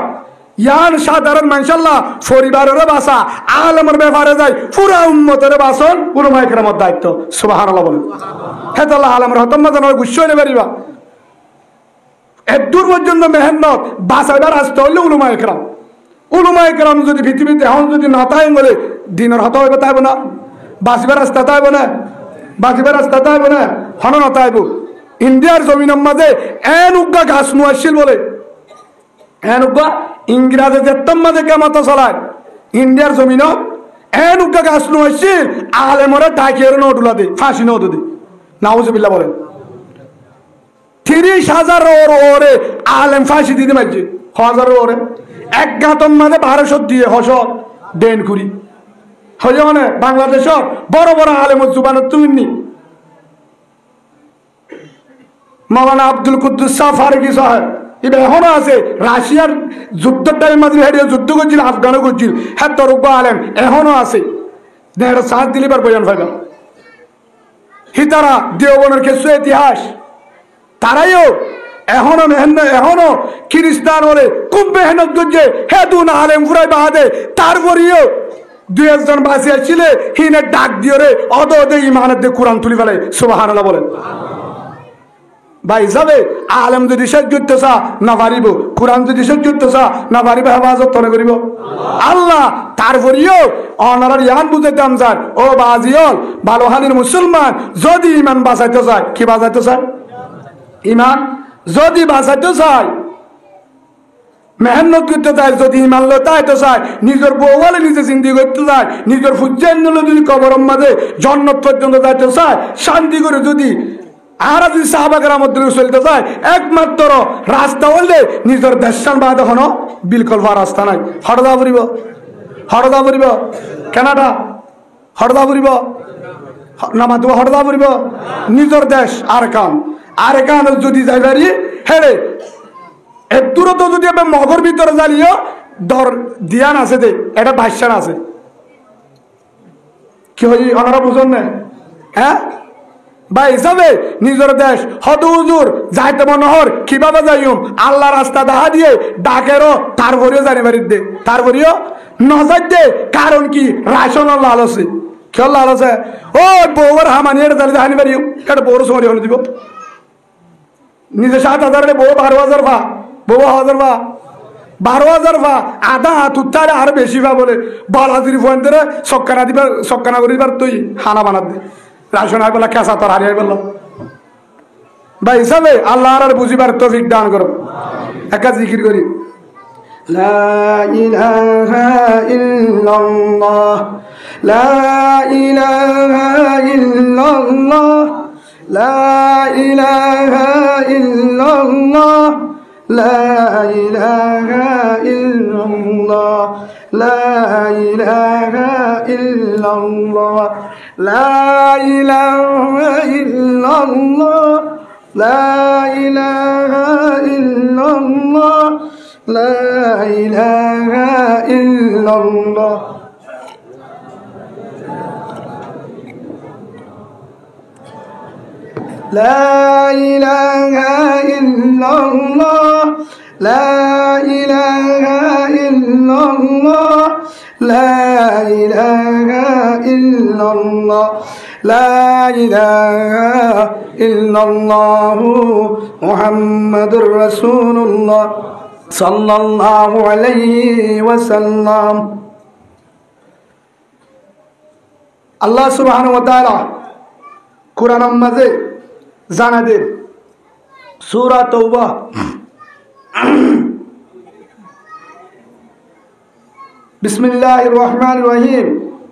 ইয়ান সাধারণ মানশাল্লাহ পরিবারের বাসা আলেমের ব্যাপারে যায় পুরা উম্মতের বাসন উলামায়ে কেরামের দায়িত্ব সুবহানাল্লাহ বলেন হে আল্লাহ আলেমের হতম জানার গুচ্ছ হইতে পারিবা এদূর পর্যন্ত মেহনত বাসাইবার আসতে হলে উলামায়ে কেরাম যদি পৃথিবীতে এখন যদি না তাই বলে দিনের হত হইবে তাইব না বাঁচবার রাস্তা তাইব না বাঁচবার রাস্তা তাইব না হন না তাইব ইন্ডিয়ার জমিনের মাঝে এন উগ্গা ঘাস নুয়াছিল বলে এন উগ্গা ইংরাজে যেতাম মাঝে কেমত চলায় ইন্ডিয়ার জমিন এন উগ্গা ঘাস নুয়াছিল আলেমরে ডাকিয়ে নোটুলা দে ফাঁসি নোট দে নাউজুবিল্লাহ বলেন 30,000 ওরে আলেম ফাঁসি দিতে মারছে 1000 ওরে এক গাতন মানে 1200 দিয়ে হস দেন করি হয়ে মানে বাংলাদেশের বড় বড় আলেমের জুবানত তুমি মৌলানা আব্দুল কুদ্দুস শাহ ফারুকী সাহেব এটা এখনো আছে রাশিয়ার যুদ্ধের টাইম মাঝে হেরিয়ে যুদ্ধ করছিল আফগানও করছিল হ্যাঁ তরুব্য আলেম এখনো আছে দেহের সাথ দিলিবার বয়ান ভাইবা হিতারা দেওবনের কিছু ইতিহাস তারাইও এখনো মেহনত এখনো খ্রিস্টান হলে খুব মেহনত করছে হে দু না আলেম ফুরাই বাহাদে তারপরেও 2 জন বাঁচিয়ে ছিল হিনে ডাক দিয়ে রে অদ ইমানের দিয়ে কোরআন তুলি ফেলে সুবহানাল্লাহ বলেন ভাই হিসাবে আলেম যদি শেষ করতে চা না পারিব কোরআন যদি শেষ করতে চা না পারিব হেফাজত তনে করিব আল্লাহ তারপরেও অনারার ইয়ান বুঝাইতাম যার ও বাজিয়ল ভালোহানির মুসলমান যদি ইমান বাঁচাইতে চায় কি বাঁচাইতে চায় ইমান যদি বাঁচাইতে চায় মেহনত করতে চায় যদি ইমান লইতে চায় নিজের বউলে নিজে চিন্তা করতে চায় নিজের ফুজ্জান্য যদি কবরের মাঝে জন্নত পর্যন্ত যাইতে চায় শান্তি করে যদি আর যদি সাহাবাকের মধ্যে চলতে চায় একমাত্র রাস্তা হলে নিজের দেশান বাদ এখনো বিলকুল রাস্তা নাই হরদা পড়িব কেনাডা হরদা পড়িব নামাত হরদা পড়িব নিজের দেশ আর কান যদি যাই পারি হেরে এর দূরত যদি মগর ভিতরে জ্বালিও দর দিয়ান আছে দে এটা ভাষ্যান আছে কি হয় ওনারা বুঝুন না হ্যাঁ বা হিসাবে নিজের দেশ হত হুজুর যাইতে মনোহর কিভাবে যাইম আল্লাহ রাস্তা দেখা দিয়ে ডাকেরও তারপরেও জানি বাড়ির দে তারপরেও নজর দে কারণ কি রাশন লালসে কি লালসে ও বউর হামানিয়ে জানি বাড়িও কেটে বউর সময় হলে দিব নিজে 7,000 বউ 12,000 পা, বউ 1,000 পা, 12,000 পা, আধা হাত উত্তারে আর বেশি পা বলে বালাজির ফোন ধরে সক্কানা করিবার তুই খানা বানাত দে রাশন আই বলা কেঁচা তোর হারিয়ে বলল ভাই হিসাবে আল্লাহ আর বুঝিবার তৌফিক দান করো। একা জিকির করি লা ইলাহা ইল্লাল্লাহ, লা ইলাহা ইল্লাল্লাহ, লা ইলাহা ইল্লাল্লাহ, লা ইলাহা ইল্লাল্লাহ, লা ইলাহা ইল্লাল্লাহ, লা ইলাহা ইল্লাল্লাহ, লা ইলাহা ইল্লাল্লাহ, লা ইলাহা ইল্লাল্লাহ। لا إله إلا الله، لا إله إلا الله، لا إله إلا الله، لا إله إلا الله محمد رسول الله صلى الله عليه وسلم। আল্লাহ সুবহানাহু ওয়া তাআলা কুরআন মাঝে জানা দে সূরা তাওবা বিসমিল্লাহির রহমানির রহিম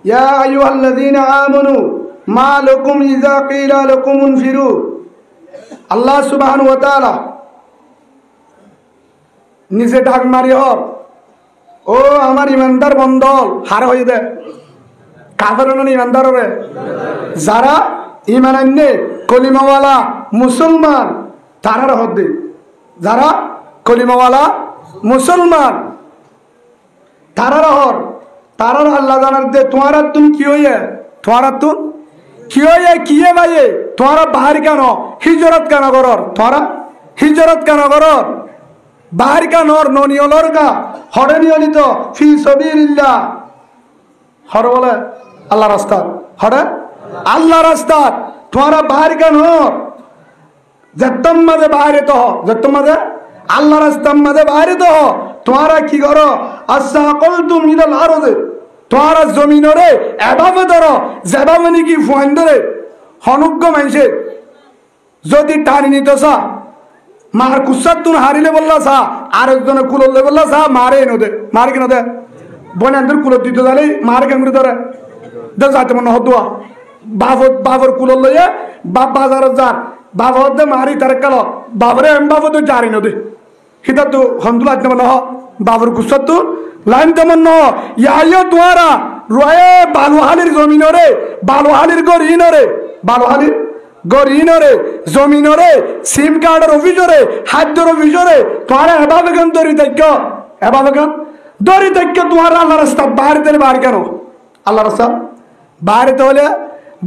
ইয়া আইয়ুহাল্লাযীনা আমানু মা লাকুম ইযা ক্বিলা লাকুম ইনফিরু। আল্লাহ সুবহানাহু ওয়া তাআলা নিজে ডাক মারি হর ও আমার ইমানদার বন্দল হার হয়ে দে কাফের নন ইমানদাররে যারা ইমান আননে কলিমাওয়ালা মুসলমান তারার হদ্দে, যারা কলিমাওয়ালা মুসলমান তারার হর তারার আল্লাহ জানার দে তোমারা তুমি কি হইয়ে তোমারা তুম কি হইয়ে কিয়ে ভাইয়ে তোমারা বাহার কেন হিজরত কেন করর, তোমারা হিজরত কেন করর বাহার কেন ননিয়লর গা হরে নিয়লিত ফি সাবিলিল্লাহ হর বলে আল্লাহ রাস্তা হরে আল্লাহ রাস্তা তোমারা বাহার কেন যেতম মাঝে বাহারে তো যেতম মাঝে আল্লাহ রাস্তার মাঝে বাহারে তো তোমারা কি করো আচ্ছা কল তুমি আরদে তোমারা জমিনরে এভাবে ধরো যেভাবে নাকি ফোন ধরে হনুজ্ঞ মানুষে যদি টানি নিত সা মার কুসার তুন হারিলে বললা সা আরেকজনে কুললে বললা সা মারে নদে মারে কেন দে বনান্তর কুলত দিতে যালে মারে কেন করে ধরে দে যাতে মনে হদুয়া বাবর কুলল লইয়া বাপ বাজারত যার বাবর দে মারি তার কাল বাবরে এম বাবর তো জারি নদে হিতা তো হন্দুলা তেমন নহ বাবর কুসার তুন লাইন তেমন নহ ইয়া তোমারা রয়ে বালুহালির জমিনরে বালুহালির গরিনরে বালুহালির গরিনরে জমিনরে সিম কার্ডের অফিসরে হাদ্যর অফিসরে তোমার এভাবে কেন দরি থাক্য এভাবে কেন দরি থাক্য তোমার আল্লাহ রাস্তা বাহার তেলে বাহার কেন আল্লাহ রাস্তা বাহারে হলে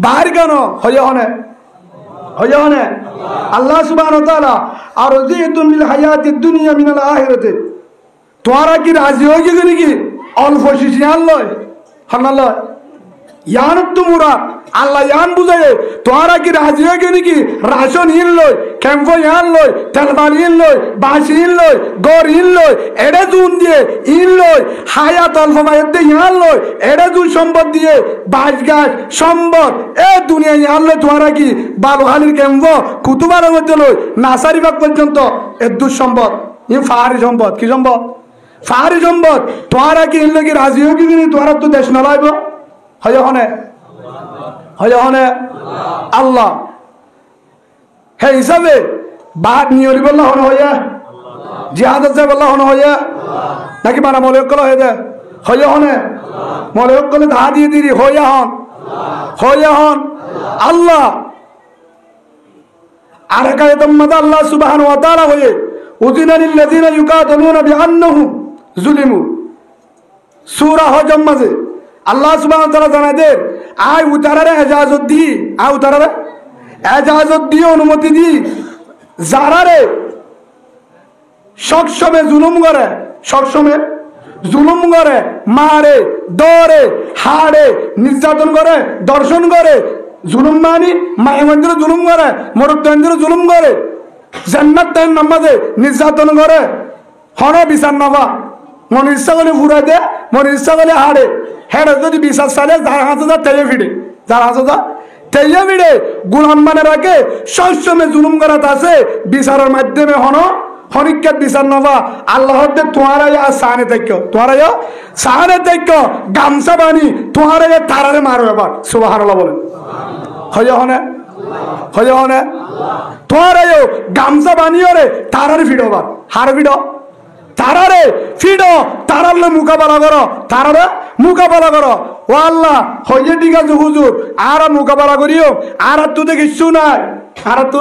বাহার কেন হয়ে হনে হয়ে হনে আল্লাহ সুবহানাহু ওয়া তাআলা আর রাদিতুম বিল হায়াতিদ দুনিয়া মিনাল আখিরাতি তোরা কি রাজি হয়ে গেলি নাকি অল্প শিশি আল্লাহ হানাল্লাহ ইয়ান তোমরা আল্লাহ ইয়ান বুঝায় তোরা কি রাজি হয়ে গেলি নাকি রাশন ইন লই ক্যাম্পো ইয়ান লই তেলবাল ইন লই বাসি ইন লই গর ইন লই এডে জুন দিয়ে ইন লই হায়াত অল্প মায়েতে ইয়ান লই এডে জুন সম্পদ দিয়ে বাস গাছ সম্পদ এ দুনিয়া ইয়ান লই তোরা কি বালুহালির ক্যাম্পো কুতুবার মধ্যে লই নাসারি বাগ পর্যন্ত এ দুঃসম্পদ ই ফাহারি সম্পদ কি সম্পদ ফাহারি সম্পদ তোরা কি ইন লই রাজি হয়ে গেলি তোরা তো দেশ নলাইব হয়ে হনে আল্লাহ হে হিসাবে বাদ নিয়রি বললা হন হইয়া জিহাদত যায় বললা হন হইয়া নাকি মারা মলে কল হয়ে দে হইয়া হনে মলে কলে ধা দিয়ে দিরি হইয়া হন আল্লাহ আর কায়তম মাদা আল্লাহ সুবহানাহু ওয়া তাআলা হয়ে উযিনা লিল লাযিনা ইউকাতালুনা বিআন্নাহুম যুলিমু সূরা হজম মাঝে আল্লাহ সুবহানাহু ওয়া তাআলা জানায় দে আই উতারারে এজাজত দি আই উতারারে এজাজত দি অনুমতি দি যারারে সবসময় জুলুম করে মারে দরে হাড়ে নির্যাতন করে দর্শন করে জুলুম মানি মায়ের জুলুম করে মরুত্তর জুলুম করে জান্নাত তাই নামাজে নির্যাতন করে হন বিচার নাবা মনে ইচ্ছা করলে ঘুরাই দে মনে ইচ্ছা করলে হাড়ে হেড়ে যদি বিচার চালে যার হাতে যা তেয়ে ফিরে যার হাতে যা তেয়ে ফিরে গুলাম মানে রাখে সবসময় জুলুম করাতে আছে বিচারের মাধ্যমে হন হরিকার বিচার নবা আল্লাহর দে তোমার সাহানে থাক্য তোমার সাহানে থাক্য গামছা বানি তোমার তারারে মারো এবার সুবহানাল্লাহ বলেন হয়ে হনে হয়ে হনে তোমার গামছা বানিয়ে রে তারারে ফিডো বার হার ফিডো তারারে ফিডো তারালে মোকাবেলা করো তারারে মোকাবেলা করো ও আল্লাহ হয়ে ঠিক আছে হুজুর আর মোকাবেলা করিও আর তো দেখি শুনাই আর তো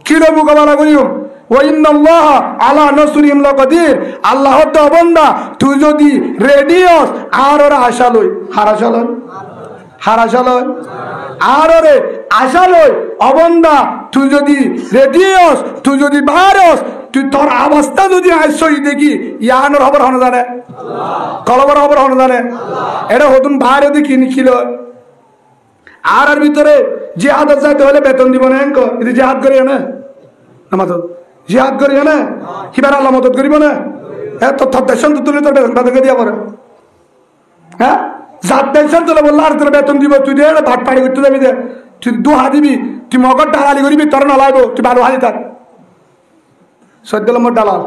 কিলো মোকাবেলা করিও আলা নসরিহিম লাকাদির আল্লাহ তো বন্দা তুই যদি রেডিওস আর ওরা আশা লই হারাশা লই আর ওরে আশা লই অবন্দা তুই যদি রেডিওস তুই যদি ভারস তুই তোর অবস্থা যদি আইসই দেখি ইয়ানোর খবর হন জানে কলবর খবর হন জানে এটা হতুন বাইরে দেখি নিখিল আর ভিতরে জিহাদ যাইতে হলে বেতন দিব না এঙ্ক যদি জিহাদ করি না আমাদ জিহাদ করি না কিবার আল্লাহ মদত করিব না এত দেশন তো তুলে তো বেতন দিয়া পরে হ্যাঁ যার দেশন তুলে বললো আর তোর বেতন দিব তুই দিয়ে ভাট পাড়ি করতে যাবি দে তুই দুহা দিবি তুই মগর ডালালি করিবি তোর নলাইব তুই ভালো হালি থাক সদ্য নম্বর দালাল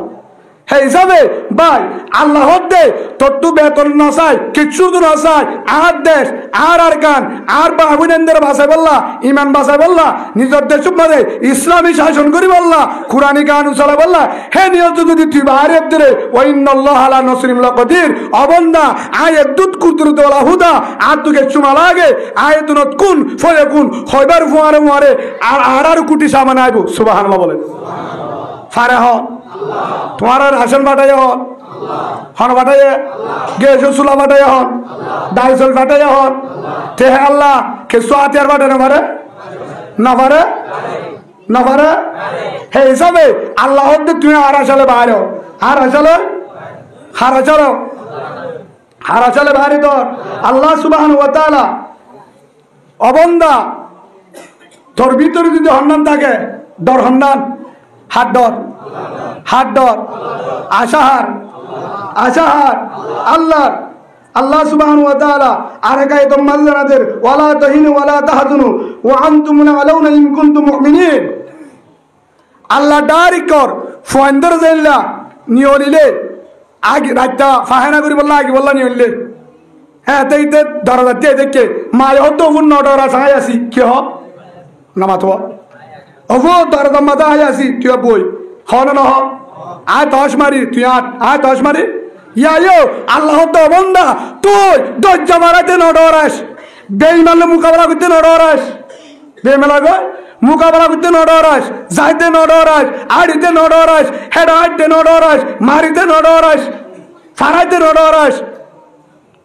হে হিসাবে ভাই আল্লাহ দে তোর তো বেতন না চাই কিচ্ছু তো না চাই আর দেশ আর গান আর বাবুনেন্দ্র ভাষায় বললা ইমান ভাষায় বললা নিজের দেশ মাঝে ইসলামী শাসন করি বললা কুরআনী গান উচালা বললা হে নিয়ত যদি তুই বাইরে দিলে ওয়াইনাল্লাহ আলা নসরিম লাকাদির অবন্দা আয়াতুত কুদরত ওয়ালা হুদা আর তুকে চুমা লাগে আয়াতুনত কুন ফয়াকুন হইবার ফুয়ারে মুয়ারে আর কোটি সামান আইব সুবহানাল্লাহ বলেন ফারে হন তোমার রাশন বাটাই হন হন বাটাই গ্যাস চুলা বাটাই হন ডাইসল বাটাই হন তে আল্লাহ কে সোয়াতিয়ার বাটে না পারে না পারে না পারে হে হিসাবে আল্লাহ তুমি আর আসলে বাইরে আর আসলে হার আসলে বাইরে তোর আল্লাহ সুবহানাহু ওয়া তাআলা অবন্দা তোর ভিতরে যদি হন্নান থাকে ডর হন্নান হাত ডর আশাহার আল্লাহ সুবহানাহু ওয়া তাআলা আরেকায় তোমাদের জানাদের ওয়ালা তাহিনু ওয়ালা তাহজানু ওয়া আনতুম আলাউনা ইন কুনতুম মুমিনিন আল্লাহ ডারিকর ফয়ন্দর জাইল্লা নিয়লিলে আগে রাতটা ফাহানা করি বললা আগে বললা নিয়লিলে হ্যাঁ তেইতে দরজাতে দেখে মায় হতো উন্ন ডরা সাই আসি কি হ নামাতো অবো দরজা মাথা আয় আসি তুই বই হন না হ আয় 10 মারি তুই 8 আয় 10 মারি ইয়া আল্লাহ তো বন্দা তুই দজ্জা মারাতে ন ডরাস বেঈমানলে মোকাবেলা করতে ন ডরাস বেঈমানলে মোকাবেলা করতে ন ডরাস যাইতে ন ডরাস আড়িতে ন ডরাস হেডাইতে ন ডরাস মারিতে ন ডরাস ফারাইতে ন ডরাস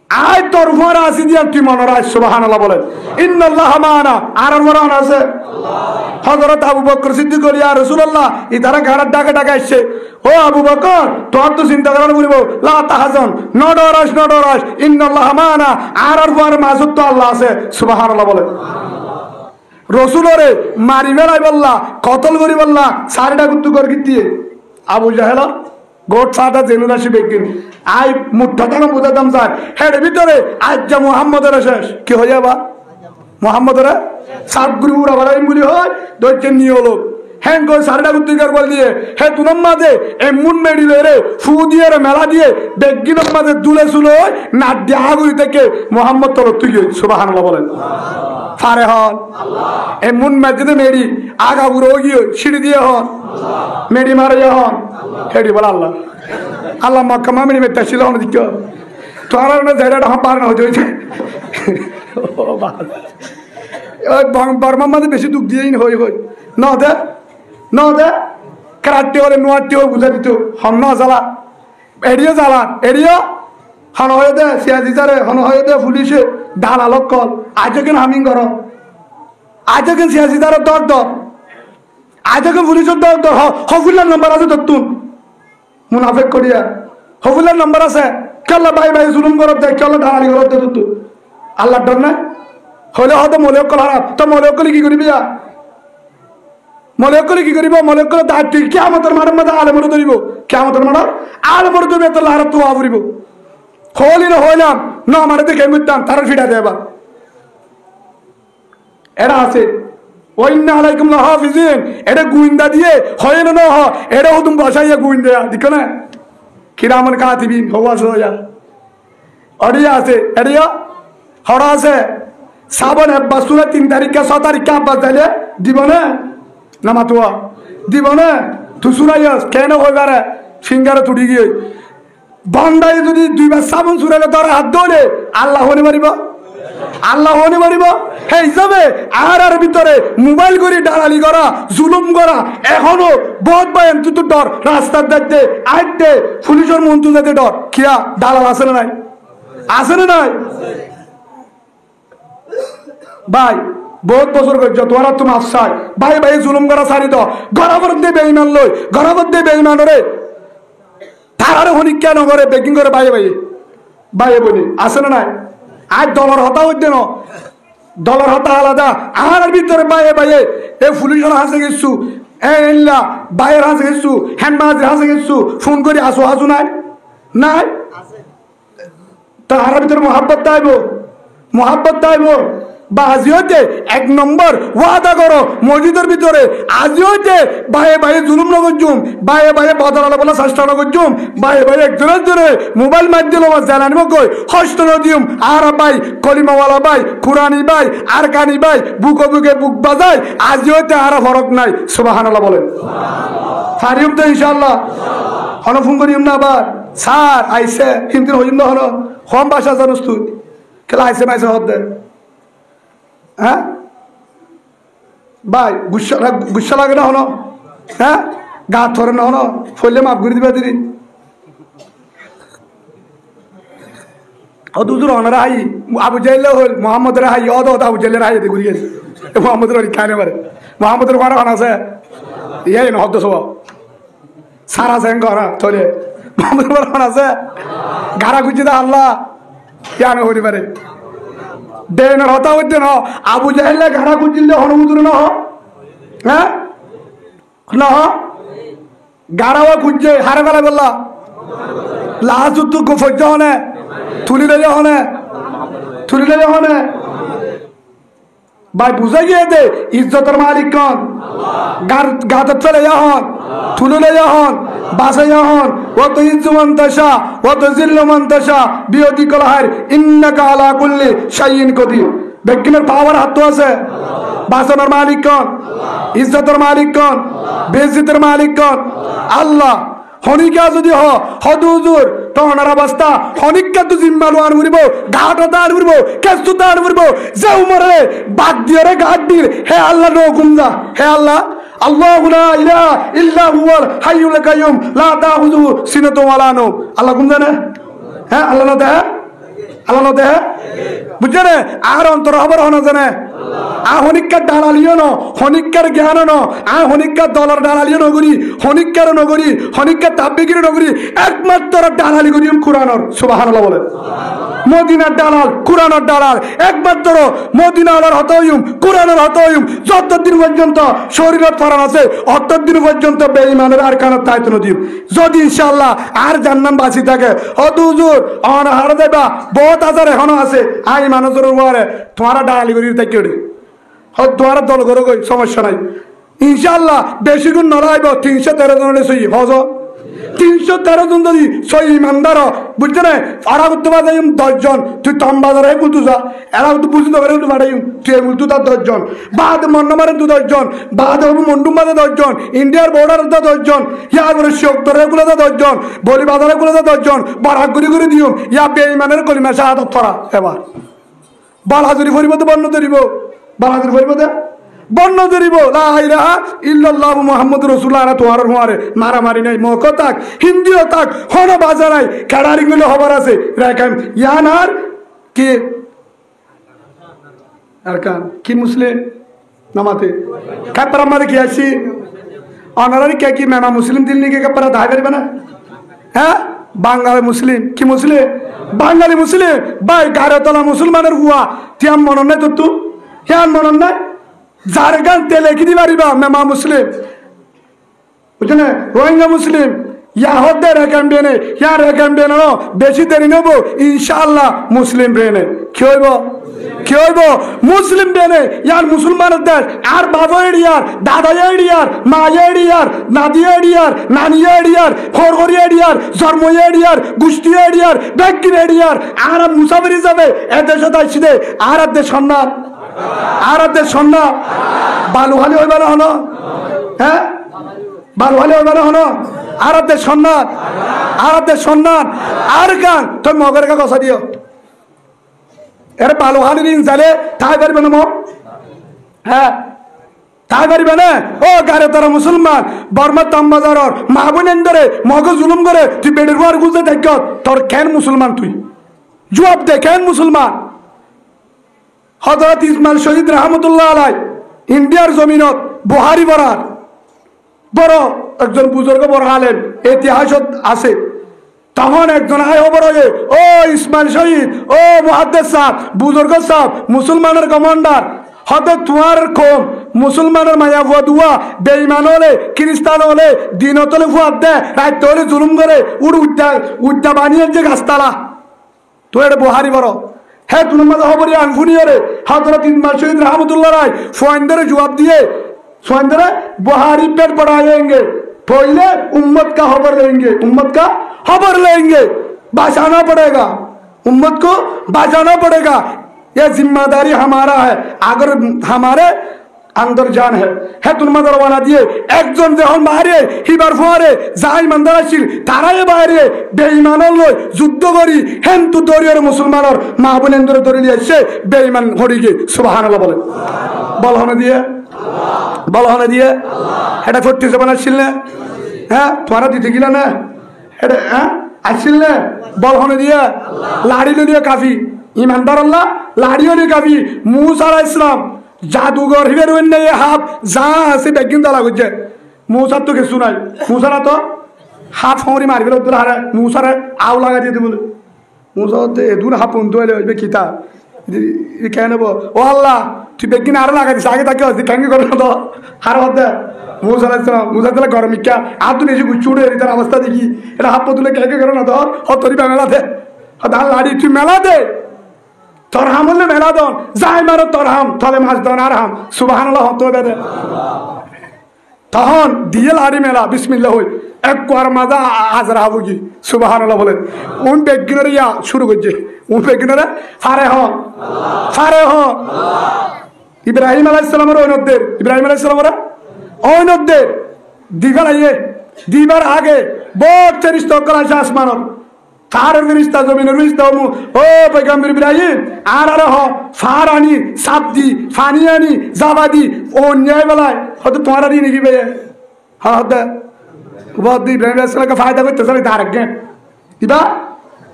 আয় তোর উপর আসি দিয়া তুই মনোরাজ সুবহানাল্লাহ বলেন ইন্নাল্লাহ মানা আর মরান আছে হযরত আবু বকর সিদ্দিক বলি ইয়া রাসূলুল্লাহ ইতারা ঘাড় ডাকে আসছে ও আবু বকর তোর তো চিন্তা করার বলিব লা তাহজান নডরাস ইন্নাল্লাহ মানা আর উপর মাসুদ তো আল্লাহ আছে সুবহানাল্লাহ বলেন রাসূলরে মারি বেলাই বললা কতল করি বললা সারিটা গুত্তু কর কি দিয়ে আবু জাহেল গোট সাদা জেনুরাশি বেগিন আই মুঠা টাকা বুঝাতাম স্যার হেড ভিতরে আজ যা মুহাম্মদের শেষ কি হয়ে যাবা মুহাম্মদের সাতগুরু উড়াবাড়াই বলি হয় দৈত্যের নিয়ে লোক হ্যাঁ কই সারটা গুত্তিকার বল দিয়ে হে তুনার মাঝে এমন মেডিল রে ফু দিয়ে রে মেলা দিয়ে বেগিনের মাঝে দুলে শুলো না দেহাগুড়ি থেকে মুহাম্মদ তর তুই সুবহানাল্লাহ বলেন ফারে হন এমন মেজিদে মেডি আগা বুড়ো গিয়ে সিঁড়ি দিয়ে হন মেডি মারে হন হেডি বল আল্লাহ আল্লাহ মক্কা মামিনি মেটা ছিল হন দিক তোর না জায়গাটা হাম পার না হইছে ওই বর্মার মাঝে বেশি দুঃখ দিয়েই হই ন দে কাটতে হলে নোয়ারটি হয়ে বুঝা দিত হন জ্বালা এড়িয়ে জ্বালা এড়িয়ে হন হয়ে দে সিয়াজি চারে হন হয়ে দে পুলিশে দালালক কল আজ কেন হামিং কর আজ কেন সিয়াজি চারে দর আজ কেন পুলিশের দর হফুল্লার নম্বর আছে তোর তুন মুনাফেক করিয়া হফুল্লার নম্বর আছে কেল্লা ভাই জুলুম করত দেয় কেল্লা দালালি করত দে তুই আল্লাহর ডর নাই হলে হয়তো মৌলিক কল হারাপ তো মৌলিক কলে কি করবি মলেকলে কি করিব মলেকলে দায়িত্ব কিয়ামতের মাঠের মধ্যে আলেমরে ধরিব কিয়ামতের মাঠ আলেমরে ধরিবে তো লাহার তো আবরিব হলি না হইলাম না আমার দেখে মুতাম তার ফিটা দেবা এরা আছে ওয়াইন্না আলাইকুম লাহাফিজিন এটা গুইন্দা দিয়ে হয় না না এটা হুতুম বসাইয়া গুইন্দা দেখো না কিরামান কাতিবিন হওয়া সোয়া অডিয়া আছে এডিয়া হড়া আছে সাবন আব্বাস সুরা 3 তারিখে 6 তারিখে আব্বাস দিলে দিব না নামাতুয়া দিব না তুসুরাইয়াস কেন হইবারে সিঙ্গারে তুড়ি গিয়ে বান্দায় যদি দুইবার সাবন সুরালে তোর হাত ধরে আল্লাহ হনে মারিব আল্লাহ হনে মারিব হে হিসাবে আর ভিতরে মোবাইল করে ডালালি করা জুলুম করা এখনো বহুত বায়ান তুই তো ডর রাস্তার দেখতে আইতে পুলিশের মন্ত্রী যেতে ডর কিয়া দালাল আছে না নাই আছে না নাই ভাই বহুত বছর করছো তোরা তুমি আফসাই ভাই ভাই জুলুম করা সারি তো গরাবর দিয়ে বেইমান লই গরাবর দিয়ে বেইমান রে তার হনি কেন করে বেকিং করে ভাই ভাই ভাই বলি আছে না নাই আজ দলের হতা হইতে না দলের হতা আলাদা আর ভিতরে বাইরে বাইরে এ পুলিশের হাসে গেছু এল্লা বাইরের হাসে গেছু হ্যান্ডমাজের হাসে গেছু ফোন করে আসো হাসু নাই নাই তার ভিতরে মহাব্বত দাইব বা আজিওতে 1 নম্বর ওয়াদা করো মসজিদের ভিতরে আজিওতে বাইরে বাইরে জুলুম নগজুম বাইরে বাইরে বদলালা বলা চেষ্টা নগজুম বাইরে বাইরে একজনের জন্য মোবাইল মাধ্যম আমার জানানিব কই হস্ত নদিউম আর ভাই কলিমাওয়ালা ভাই কুরানি ভাই আর কানি ভাই বুকে বুকে বুক বাজায় আজিওতে আর ফরক নাই সুবহানাল্লাহ বলেন ফারিউম তো ইনশাআল্লাহ হন ফোন করিম না আবার স্যার আইসে কিন্তু হইম না হন কম ভাষা জানোস তুই খেলা আইসে মাইসে হতে হ্যাঁ ভাই গুসা লাগে না হনো হ্যাঁ গা ধরে না হনো ফলে মাফ করে দিবা দিদি দুজুর হনারা হাই আবু জাইলে হল মোহাম্মদের হাই অদ আবু জাইলের হাই ঘুরি গেছে মোহাম্মদের বাড়ি খাই নেবারে মোহাম্মদের ঘর হন আছে ইয়াই না হদ্দ সব সারা সেন ঘরা চলে মোহাম্মদের ঘর হন আছে গাড়া গুজি দা আল্লাহ কেন হরি পারে দেনের হতা হইতে না আবু জাহেলে ঘাড়া খুঁজিলে হনুমুদুর না হ্যাঁ না গাড়াও খুঁজছে হারে বেলা বললা লাস্ট তো গোফজ্জ হনে তুলিলে হনে ভাই বুঝে গিয়ে দে ইজ্জতের মালিক কন গাতের চলে যাহন তুললে যাহন বাসে যাহন অত ইজ্জু মন্তসা অত জিল্লু মন্তসা বিয়তি কলহার ইন্নাকা আলা কুল্লি শাইইন কদির বেকিনের পাওয়ার হাত আছে বাসনের মালিক কন ইজ্জতের মালিক কন বেইজ্জতের মালিক কন আল্লাহ হনিকা যদি হদুজুর তহনার অবস্থা হনিকা তো জিম্মালু আন উড়িব ঘাটও দান উড়িব কেস্তু দান উড়িব যে উমরে বাদ দিয়ে রে ঘাট দিল হে আল্লাহ নো গুমজা হে আল্লাহ আল্লাহু লা ইলাহা ইল্লা হুয়াল হাইয়ুল কাইয়ুম লা তাখুযুহু সিনাতু ওয়ালা নাওম আল্লাহ গুমজা না হ্যাঁ আল্লাহ না দেহ আল্লাহ না দেহ বুঝছেন আর অন্তর খবর হনা জানে হনিকার দালালিও ন হনিকার জ্ঞান ন হনিকার দলের দালালিও নগরী হনিকার নগরী হনিকার তাব্বিগির নগরী একমাত্র দালালি করি কুরআনের সুবহানাল্লাহ বলে মদিনার দালাল কুরআনের দালাল একমাত্র মদিনার হতয়ুম কুরআনের হতয়ুম যতদিন পর্যন্ত শরীরত ফরান আছে অতদিন পর্যন্ত বেঈমানের আর কানত তাইত নদীম যদি ইনশাআল্লাহ আর জান্নাত বাঁচি থাকে হত হুজুর অন হার দেবা বহুত হাজার এখনো আছে আই মানুষের উপরে তোমারা দালালি করি তাকে তোমার দল করে গই সমস্যা নাই ইনশাআল্লাহ বেশি গুণ নড়াইব 313 জনের সই হজ 313 জন যদি সই ইমানদার বুঝতে না আড়া করতে পারে 10 জন তুই তম বাজারে কুলতু যা এরা তো বুঝতে পারে তুই বাড়াই তুই কুলতু তার 10 জন বাদ মন্নমারে 10 জন বাদ মন্ডুম বাদে 10 জন ইন্ডিয়ার বর্ডার 10 জন ইয়া করে শোকতরে গুলো 10 জন বলি বাজারে গুলো 10 জন বারাক গুরি করে দিও ইয়া বেঈমানের কলিমা শাহাদাত পড়া এবার বালাজুরি পরিবর্তে বন্ধ করিব বালাজুরি পরিবর্তে বন্ধ করিব লা ইলাহা ইল্লাল্লাহু মুহাম্মাদুর রাসূলুল্লাহ তোয়ার হুয়ারে মারামারি নাই মক তাক হিন্দিও তাক হন বাজা নাই কাড়ারি গুলো খবর আছে রাখান ইয়ানার কি আরকান কি মুসলিম নামাতে কাপড় মারে কি আসি অনারারি কে কি মেমা মুসলিম দিল্লি কে কাপড় দায় পারিবে না হ্যাঁ বাঙালি মুসলিম কি মুসলিম বাঙালি মুসলিম ভাই গারে তলা মুসলমানের হুয়া তিয়াম মনন নাই তো তু হ্যাঁ মনন নাই জারগান তেলে কি দিবারিবা মেমা মুসলিম বুঝছেন রোহিঙ্গা মুসলিম ইয়াহদে রেখান বেনে ইয়া রেখান বেনে বেশি দেরি নেব ইনশাআল্লাহ মুসলিম বেনে কি হইব মুসলিম বেনে ইয়ার মুসলমানের দেশ আর বাবা এড়িয়ার দাদা এড়িয়ার মা এড়িয়ার নাদি এড়িয়ার নানি এড়িয়ার ফরগরি এড়িয়ার জন্ম এড়িয়ার গুষ্টি এড়িয়ার ব্যক্তি এড়িয়ার আর মুসাফির হিসাবে এদেশে তাইছিদে আর দেশ সন্ন্যাস আর দেশ সন্ন্যাস বালুহালি হইবে না হলো হ্যাঁ বালুহালি হইবে না হলো আর দেশ সন্ন্যাস আর দেশ সন্ন্যাস আর গান তুমি মগের কা কথা দিও এর বালুহালির ইনসালে তাই পারবে না হ্যাঁ তাই পারবে না ও গারে তারা মুসলমান বর্মা তামবাজারর মাহবুন ধরে মগ জুলুম করে তুই বেড়ের ঘর গুজে দেখ তোর কেন মুসলমান তুই জবাব দে কেন মুসলমান হযরত ইসমাইল শহীদ রহমতুল্লাহ আলাই ইন্ডিয়ার জমিনত বুহারি বরার বড় একজন বুজুর্গ বড় আলেম ইতিহাসত আছে তখন একজন আয় খবর হয়ে ও ইসমাইল শহীদ ও মুহাদ্দিস সাহেব বুজুর্গ সাহেব মুসলমানের কমান্ডার হতে তোমার কম মুসলমানের মায়া ফুয়া দুয়া বেঈমান হলে খ্রিস্টান হলে দিনত হলে ফুয়াদ দে রাত হলে জুলুম করে উড্ডা বানিয়ে যে গাছতালা তো এটা বুহারি বড় হ্যাঁ তুমি মাঝে খবর আনফুনিয়রে হযরত ইসমাইল শহীদ রহমতুল্লাহ রায় সোয়াইন্দরে জবাব দিয়ে सोंदरा बुहारी पेट बढ़ाएंगे पहले उम्मत का खबर लेंगे उम्मत का खबर लेंगे बचाना पड़ेगा उम्मत को बचाना पड़ेगा यह जिम्मेदारी हमारा है अगर हमारे अंदर जान है तुम रवाना दिए एक जन जहन मारे हिबार फुआरे जाई मंदार आछिल ताराए बाहरे बेईमानर लय युद्ध करी हेन्तु दरियर मुसलमानर मा बोनेंदरे धरे निये एसे बेईमान हरिगे सुबहानाल्लाह बोले बल हने दिए বল হনে দিয়ে এটা করতে যাবেন আসছিল না হ্যাঁ তোরা দিতে গিলা না এটা হ্যাঁ আসছিল না বল হনে দিয়ে লাড়ি দিয়ে কাফি ইমানদার আল্লাহ লাড়িও দিয়ে কাফি মুসা আলাইহিস সালাম জাদুঘর হিবের ওন্নে হাফ যা আছে বেগিন দালা গজে মুসা তো কিছু নাই মুসা না তো হাফ হরি মারবে ওদের হারে মুসারে আউ লাগা দিয়ে দিবলে মুসা তো দূর হাফ পন্ত হইলে হইবে কিতা কেন ও আল্লাহ তুই বেগিন আরো লাগাই দিস আগে তাকে ক্যাঙ্গি করে না তো হার হতে মুসা দিলে গরম ইকা আর তুই এসে গুচ্ছুড়ে তার অবস্থা দেখি এটা হাত তুলে ক্যাঙ্গি করে না তো হতরি মেলা দে ধান লাড়ি তুই মেলা দে তোর হাম হলে মেলা দন যাই মারো তোর হাম তলে মাছ দন আর হাম সুবহানাল্লাহ হত দে তখন দিয়ে লাড়ি মেলা বিসমিল্লাহ হই এক কোয়ার মাজা হাজার হাবুগি সুবহানাল্লাহ বলে উন বেগিনের ইয়া শুরু করছে উন বেগিনের ফারে হ ইব্রাহিম আলাইহিস সালামের ওইনদের ইব্রাহিম আলাইহিস সালামের ওইনদের দিবার আইয়ে দিবার আগে বহুত ফেরেশতা কল আসে আসমানত কার ফেরেশতা জমিনের ফেরেশতা ও পয়গম্বর ইব্রাহিম আর হ ফারানি সাবদি ফানিয়ানি জাবাদি ও ন্যায় বেলায় হয়তো তোমার আর নাকি বে হ্যাঁ হতে বহুত ইব্রাহিম আলাইহিস সালামকে ফায়দা করতে চলে তার আগে দিবা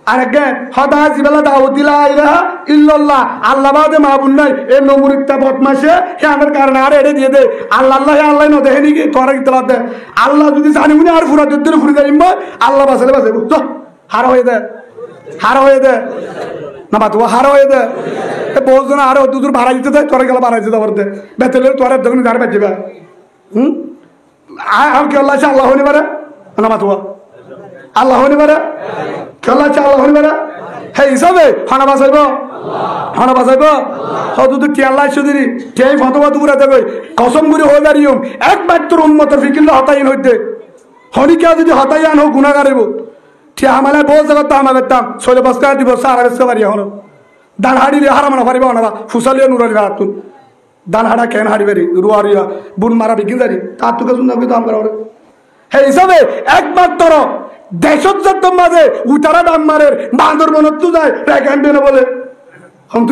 আরেগে হদা জিবালা দাউদিলা ইলাহা ইল্লাল্লাহ আল্লাহ বাদে মাবুদ নাই এ নমুরিতা বদমাশে হে আমার কারণে আর এড়ে দিয়ে দে আল্লাহ আল্লাহ ন দেখেনি কি করে কি তলাতে আল্লাহ যদি জানি উনি আর ফুরা দিতে ফুরি যাইম আল্লাহ বাসলে বাসে তো হার হয়ে দে না বাত হার হয়ে দে এ বহুজন আর দুদূর ভাড়া দিতে দে তোরে গেল ভাড়া দিতে পারতে বেতলে তোরে যখন ধার বাজিবা আর কি আল্লাহ আল্লাহ হনি পারে না বাত আল্লাহ হনি পারে খেলা চাল হইবে না হে হিসাবে হানা বাঁচাইব হয়তো টিয়াল্লা সুদিনী টিয়াই ফতোয়া দুপুরে দেবে কসম করে হয়ে দাঁড়িয়ে একবার তোর উন্মতের ফিকিল্লা হতাইন হইতে হনিকা যদি হতাই আন হোক গুণাগারিব টিয়া আমালে বহু জায়গা তো আমার বেতাম শৈলে বস্তা দিব সারা বেসতে পারি এখন দান হাড়িলে হারামানা পারিব না ফুসালিয়া নুরালি হাতুন দান হাড়া কেন হাড়ি পারি রুয়ারিয়া বুন মারা বিকিন জানি তার তোকে শুনলাম কিন্তু আমার হে হিসাবে একমাত্র দেশত যত মাঝে উতারা দাম মারের বান্দর মনত যায় রেখান বলে হমতু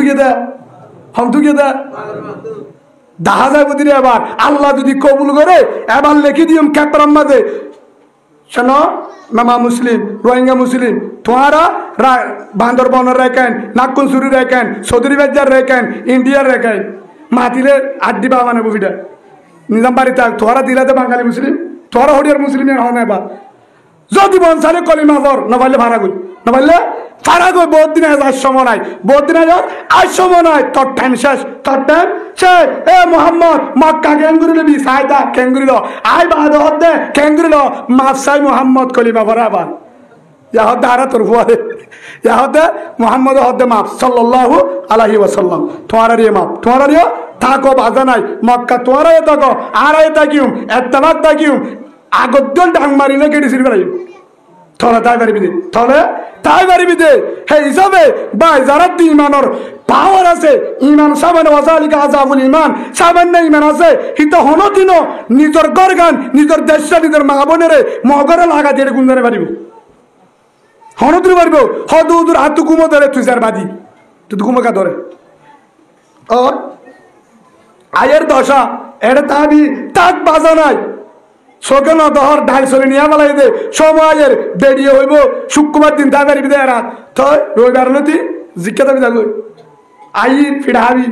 গিয়ে দে দেখা যায় বুঝলি এবার আল্লাহ যদি কবুল করে এবার লিখে দিম ক্যাপরাম মাঝে শোনো মামা মুসলিম রোহিঙ্গা মুসলিম তোমারা বান্দরবনের রেখেন নাগকুনসুরি রেখেন চৌধুরী বাজার রেখেন ইন্ডিয়ার রেখেন মাতিলে আড্ডি বা মানে বুঝিটা নিজাম বাড়ি থাক তোরা দিলে তো বাঙালি মুসলিম তোরা হরিয়ার মুসলিম হয় না এবার যদি বনসালে কলিমা পর না পারলে ভাড়া করি না পারলে ফারা কই বহুত দিন আজ সময় নাই, বহুত দিন আজ সময় নাই, তোর টাইম শেষ, তোর টাইম শেষ। এ মোহাম্মদ মক্কা কেঙ্গুরি লবি সাইদা কেঙ্গুরি ল আই বাদ হদে কেঙ্গুরি ল মাসাই মোহাম্মদ কলিমা পড়া আবার ইয়া হদে আরা তোর হুয়ারে ইয়া হদে মোহাম্মদ হদে মাপ সাল্লাল্লাহু আলাইহি ওয়াসাল্লাম তোমার রে মাপ তোমার রে থাকো বাজা নাই মক্কা তোমার রে থাকো আর এ তাকিও এতবাদ তাকিও আগদ্দল ডাং মারিলে কেডি সিরবাই থলে তাই পারিবি দে থলে তাই পারিবি দে হে হিসাবে ভাই যারা ইমানের পাওয়ার আছে ইমান সামান্য ওয়াজালিকা আযাবুল ইমান সামান্য ইমান আছে হিত হনদিন নিজের গরগান নিজের দেশটা নিজের মা বোনেরে মগরে লাগা দিয়ে গুনদারে পারিব হনদিন পারিব হদুদুর হাতু কুমো ধরে তুই যার বাদি তুই কুমোকা ধরে ও আয়ের দশা এটা তাবি তাক বাজা নাই সকাল দহর ঢাই চলে নিয়ে বলাই দে সময়ের বেরিয়ে হইব শুক্রবার দিন তাই পারিবি দে রাত তো রবিবার নতি জিজ্ঞা দাবি যাবো আই ফিডাবি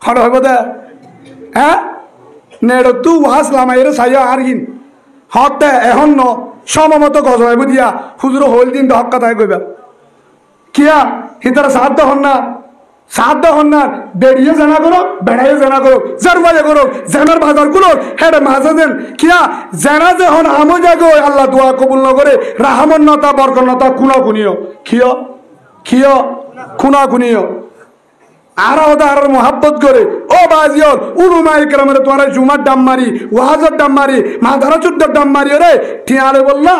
হর হইব দে হ্যাঁ নেড় তু ওয়াসলাম এর সাইয়া আর কিন হতে এখন ন সমমতো গজ হইব দিয়া হুজুর হইল দিন হক কথায় কইবা কিয়া হিতারা সাধ্য হন না সাধ্য হন না বেরিয়ে জানা করো বেড়াইয়ে জানা করো জারবাজে করো জানার বাজার করো হেডে মাঝে দেন কিয়া জানা যে হন আমো জাগো আল্লাহ দোয়া কবুল ন করে রাহমন্নতা বরকন্নতা খুনা খুনিও খিও খিও খুনা খুনিও আর ওদের মোহাব্বত করে ও বাজিয়র উলুমা ইকরামের তোরা জুমার ডাম মারি ওয়াজের ডাম মারি মাদারা চুদ্দর ডাম মারি রে ঠিয়ারে বললা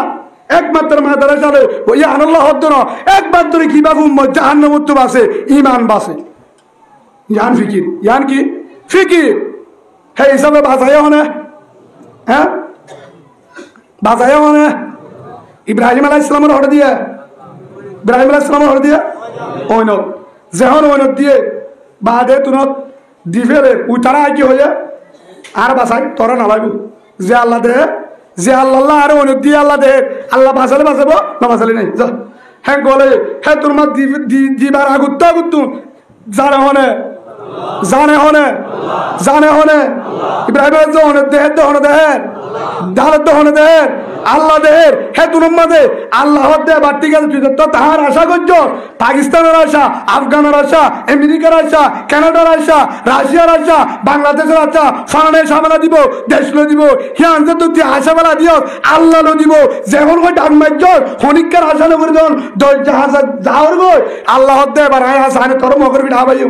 একমাত্র মাদারা চলে ওই আনাল্লাহ হদ্দ না একমাত্র কিভাবে উম্মত জাহান্নামত বাসে ইমান বাসে ইয়ান ফিকির ইয়ান কি ফিকির হে হিসাবে বাজায় হনে হ্যাঁ বাজায় হনে ইব্রাহিম আলাইহিস সালামের হড় দিয়ে ইব্রাহিম আলাইহিস সালামের হড় দিয়ে ওইন যেহন ওইন দিয়ে বাদে তুনত দিফেলে উতারা কি হয়ে আর বাসাই তোরা নালাগু যে আল্লাহ দে যে আল্লাহ আর ওইন দিয়ে আল্লাহ দে আল্লাহ বাঁচালে বাঁচাবো না বাঁচালে নাই যা হ্যাঁ গলে হ্যাঁ তোর মা দিবার আগুত্ত আগুত্তু জানে হনে জানে হনে জানে হনে ইব্রাহিমের হনে দেহের দহনে দেহের দালের দহনে দেহের আল্লাহ দেহের হে তুর মাঝে আল্লাহ দে বাড়তি গেছে তুই তো তাহার আশা করছ পাকিস্তানের আশা আফগানের আশা আমেরিকার আশা কানাডার আশা রাশিয়ার আশা বাংলাদেশের আশা ফানে সামনা দিব দেশ লো দিব হিয়ান যে তুই আশা বেলা দিও আল্লাহ লো দিব যেমন কই ডাক মাইজ হনিকার আশা নগর জন জাহাজ যাওয়ার গই আল্লাহ দে এবার আশা আনে তোর মগর বিড়া ভাইও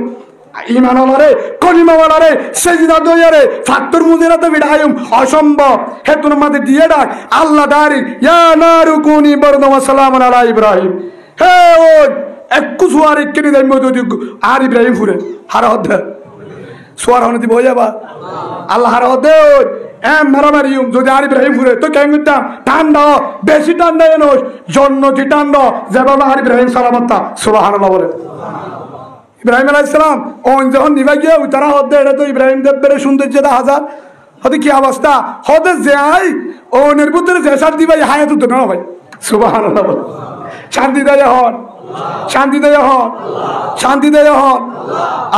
ইমান ওলারে কলিমা ওলারে সেজদা দইয়ারে ফাত্তর মুজিরাতে বিড়ায়ুম অসম্ভব হে তোর মাঝে দিয়ে ডাক আল্লাহ দারি ইয়া নারুকুনি বরদম সালামুন আলা ইব্রাহিম হে ও একু সুয়ার একনি দেই মতো আর ইব্রাহিম ফুরে হারা হদে সুয়ার হনতি বই যাবা আল্লাহ হারা হদে এম মারামারিউম যদি আর ইব্রাহিম ফুরে তো কেন করতাম ঠান্ডা বেশি ঠান্ডা এনো জন্নতি ঠান্ডা যেভাবে আর ইব্রাহিম সালামতা সুবহানাল্লাহ বলে ইব্রাহিম আলাইহিস সালাম ওন যখন নিবা গিয়ে উতারা হদে এটা তো ইব্রাহিম দেবের সৌন্দর্যতা হাজার হতে কি অবস্থা হদে যাই ওনের ভিতরে যে শান্তি ভাই হায়াত তো না ভাই সুবহানাল্লাহ শান্তি দেয় হন শান্তি দেয় হন শান্তি দেয় হন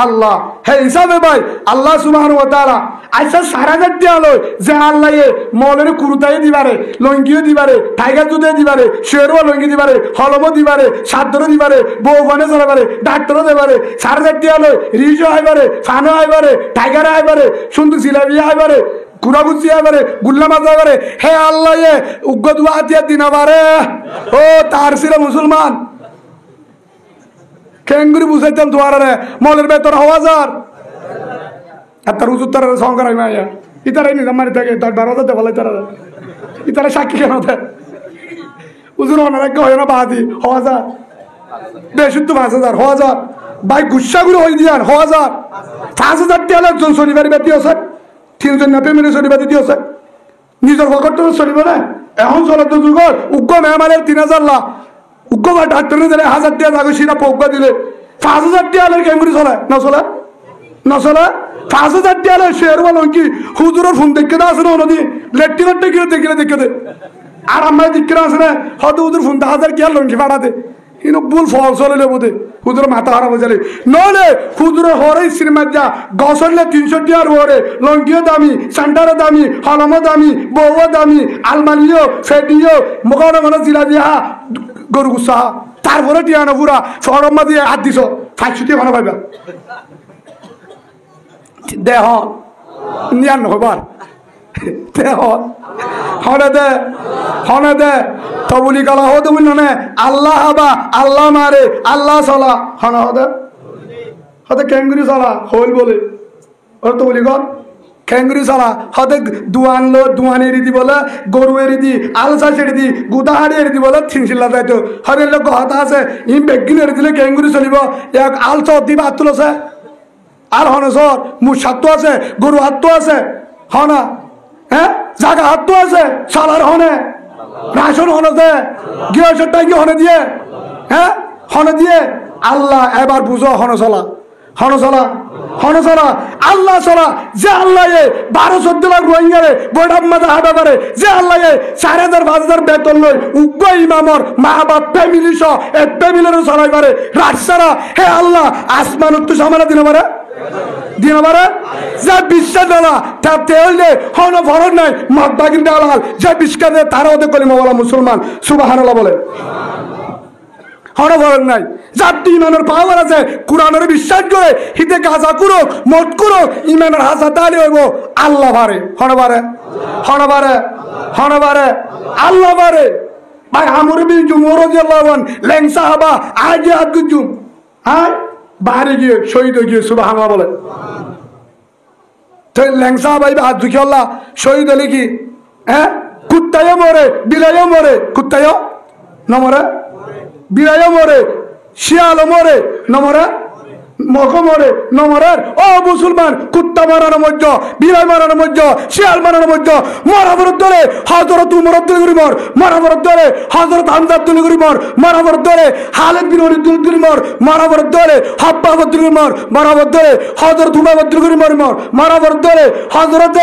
আল্লাহ হে হিসাবে ভাই আল্লাহ সুবহানাহু ওয়া তাআলা আইসা সারা জাতি আলো যে আল্লাহ এ মলের কুরুতাই দিবারে লঙ্গিও দিবারে টাইগার জুতে দিবারে শেরও লঙ্গি দিবারে হলমো দিবারে সাদর দিবারে বউবানে চলাবারে ডাক্তারও দেবারে সারা জাতি আলো রিজও আইবারে ফানো আইবারে টাইগার আইবারে সুন্দর জিলাবি আইবারে কুরাগুচি আইবারে গুল্লা মাছ আইবারে হে আল্লাহ এ উগ্র দুয়া দিয়া দিনাবারে ও তার ছিল মুসলমান কেঙ্গুরি বুঝাইতাম তোমারে মলের বেতন হওয়া যার তার উজুর তার সংকার মাইয়া ইতারাই নিজাম মারি থাকে তার 12,000 দেওয়ালাই তারা ইতারা সাক্ষী কেন দেয় উজুর অনারাগ্য হয় না বাহাদি হওয়া যার বেশি তো 5,000 হওয়া যার ভাই গুসাগুলো হয়ে দিয়ান হওয়া যার 5,000 টিয়াল একজন শনিবার বেতি আছে 3 জন না পেমেন্ট শনিবার দিতে আছে নিজের পকেট তো চলিব না এখন চলে তো যুগর উগ্র মেহমানের 3,000 লা উগ্র বা ডাক্তারের দিলে 1,000 টিয়া যাগো সেটা পৌকা দিলে 5,000 টিয়ালের কেমরি চলে না চলে না চলে 5,000 টিয়ালের শেয়ার বলো কি হুজুরের ফোন দেখে দেওয়া আছে না নদী লেট্রিনের টেকিলে দেখিলে দেখে দে আর আমার দিকে আছে না হয়তো হুজুর ফোন 10,000 টিয়াল লঙ্কি পাঠাতে কিন্তু ভুল ফল চলে বোধে হুজুরের মাথা হারা বোঝালে নলে হুজুরের হরে শ্রীমাত যা গছরলে 300 টিয়ার হরে লঙ্কিও দামি সান্টারও দামি হলমও দামি বউও দামি আলমালিও ফেডিও মোকানো মনে জিলা দিয়া গরু গুসা তারপরে টিয়ানো পুরা ফরম্মা দিয়ে হাত দিছ 500 দিয়ে ভালো পাইবা দেহ নিয়ান হবার দেহ হনে দে তবুলি গলা হতে বলি না আল্লাহ হাবা আল্লাহ মারে আল্লাহ চলা হনে হতে ক্যাঙ্গুরি চলা হল বলে ওর তো বলি গল ক্যাঙ্গুরি চলা হতে দুয়ান এরি দি বলে গরু এরি দি আলসা ছেড়ে দি গুদাহাড়ি এরি দি বলে থিনশিল্লা যাইতো হতে লোক কথা আছে ইম বেগিন এরি দিলে ক্যাঙ্গুরি চলিব এক আলসা দিবা হাত তুলছে আর হনসর মুখ হাতটো আছে গরু হাতটো আছে হনা হ্যাঁ জাগা হাতটো আছে সালার হনে রাশন হনে গৃহসরটা গিয়ে হনে দিয়ে হ্যাঁ হনে দিয়ে আল্লাহ এবার বুঝো হনসলা আল্লাহ চলা যে আল্লাহ 12-14 লাখ রোহিঙ্গারে বৈঠাম মাথা হাঁটা পারে যে আল্লাহ 4,000-5,000 বেতন লয় উগ্র ইমামর মা বাপ ফ্যামিলি সহ এক ফ্যামিলিরও চলাই পারে রাজসারা হে আল্লাহ আসমান তো সামানা দিনে পারে যে বিশ্বাস ডালা তার তেল দে হন ফরজ নাই মাদ্দা কিন্তু আলাল যে বিশ্বাস দেয় তারা ওদের কলিমাওয়ালা মুসলমান সুবহানাল্লাহ বলে হরফরক নাই যাত্রী ইমানের পাওয়ার আছে কোরআনের বিশ্বাস করে হিতে গাজা করো মত করো ইমানের হাসা তালি হইব আল্লাহ ভারে হনবারে আল্লাহ ভারে ভাই আমর বিন জুমর রাদিয়াল্লাহু আন লেং সাহাবা আগে আদগুজুম হ্যাঁ বাইরে গিয়ে শহীদ হয়ে গিয়ে সুবহানাল্লাহ বলে তো লেং সাহাবা হাত ঝুঁকি আল্লাহ শহীদ হলে কি হ্যাঁ কুত্তায়ও মরে বিলাইও মরে কুত্তায়ও নমরে বিড়াইও মরে শিয়ালও মরে নমরে মখ মরে নমরের ও মুসলমান কুত্তা মারানোর মধ্যে বিড়াই মারানোর মধ্যে শিয়াল মারানোর মধ্যে মরাবর ধরে হযরত উমর তুলি করি মর মরাবর ধরে হযরত হামজা তুলি করি মর মরাবর ধরে খালিদ বিন ওয়ালিদ তুলি করি মর মরাবর ধরে হাব্বাব তুলি করি মর মরাবর ধরে হযরত উমার তুলি করি মর মরাবর ধরে হযরত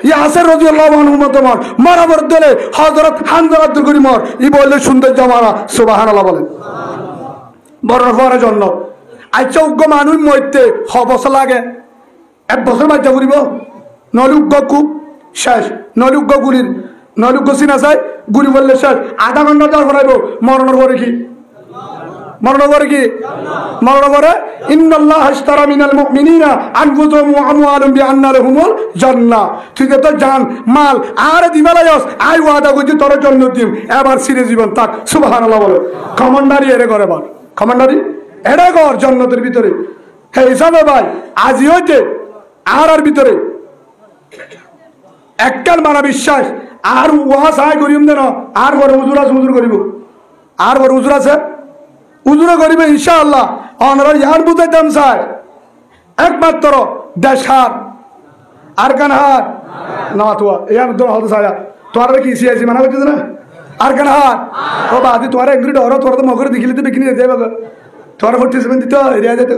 ইয়াসির রাদিয়াল্লাহু আনহু মত মর মরাবর ধরে হযরত হামজা তুলি করি মর ই বললে সুন্দর জামারা সুবহানাল্লাহ বলেন বড় বড় জন্য আচ্ছা উগ্র মানুষ মরতে 6 বছর লাগে 1 বছর বাচ্চা করিব নলি উগ্র খুব শেষ নলি উগ্র গুলির নলি উগ্র চিনা চাই গুলি বললে শেষ আধা ঘন্টা যাওয়ার করাইব মরণের পরে কি মরণের পরে ইন্নাল্লাহ আশতারা মিনাল মুমিনিনা আনফুসাহুম ওয়া আমওয়ালাহুম বিআন্না লাহুমুল জান্নাহ তুই তো জান মাল আর দিবালায়স আই ওয়াদা করছি তোর জন্য দিম এবার সিরে জীবন তাক সুবহানাল্লাহ বলে কমান্ডারি এরে করে বল কমান্ডারি এড়ে ঘর জন্নতের ভিতরে হ্যাঁ হিসাবে ভাই আজি হইতে আর ভিতরে একটার মানা বিশ্বাস আর ওয়া সাহায্য করিম দেন আর বড় হুজুর আছে হুজুর করিব আর বড় হুজুর আছে হুজুরে করিবে ইনশাআল্লাহ অনরা ইয়ার বুঝাইতাম চাই একমাত্র দেশার আর কানহার না তোয়া ইয়ার দো হদ সায়া তোর কি সিয়াসি মানা করছিস না আর কানহার ও বাদি তোর এগ্রি ডর তোর তো মগর দেখিলে তো বিকিনি দেবে তোর 47 দিতে রিয়া যেতে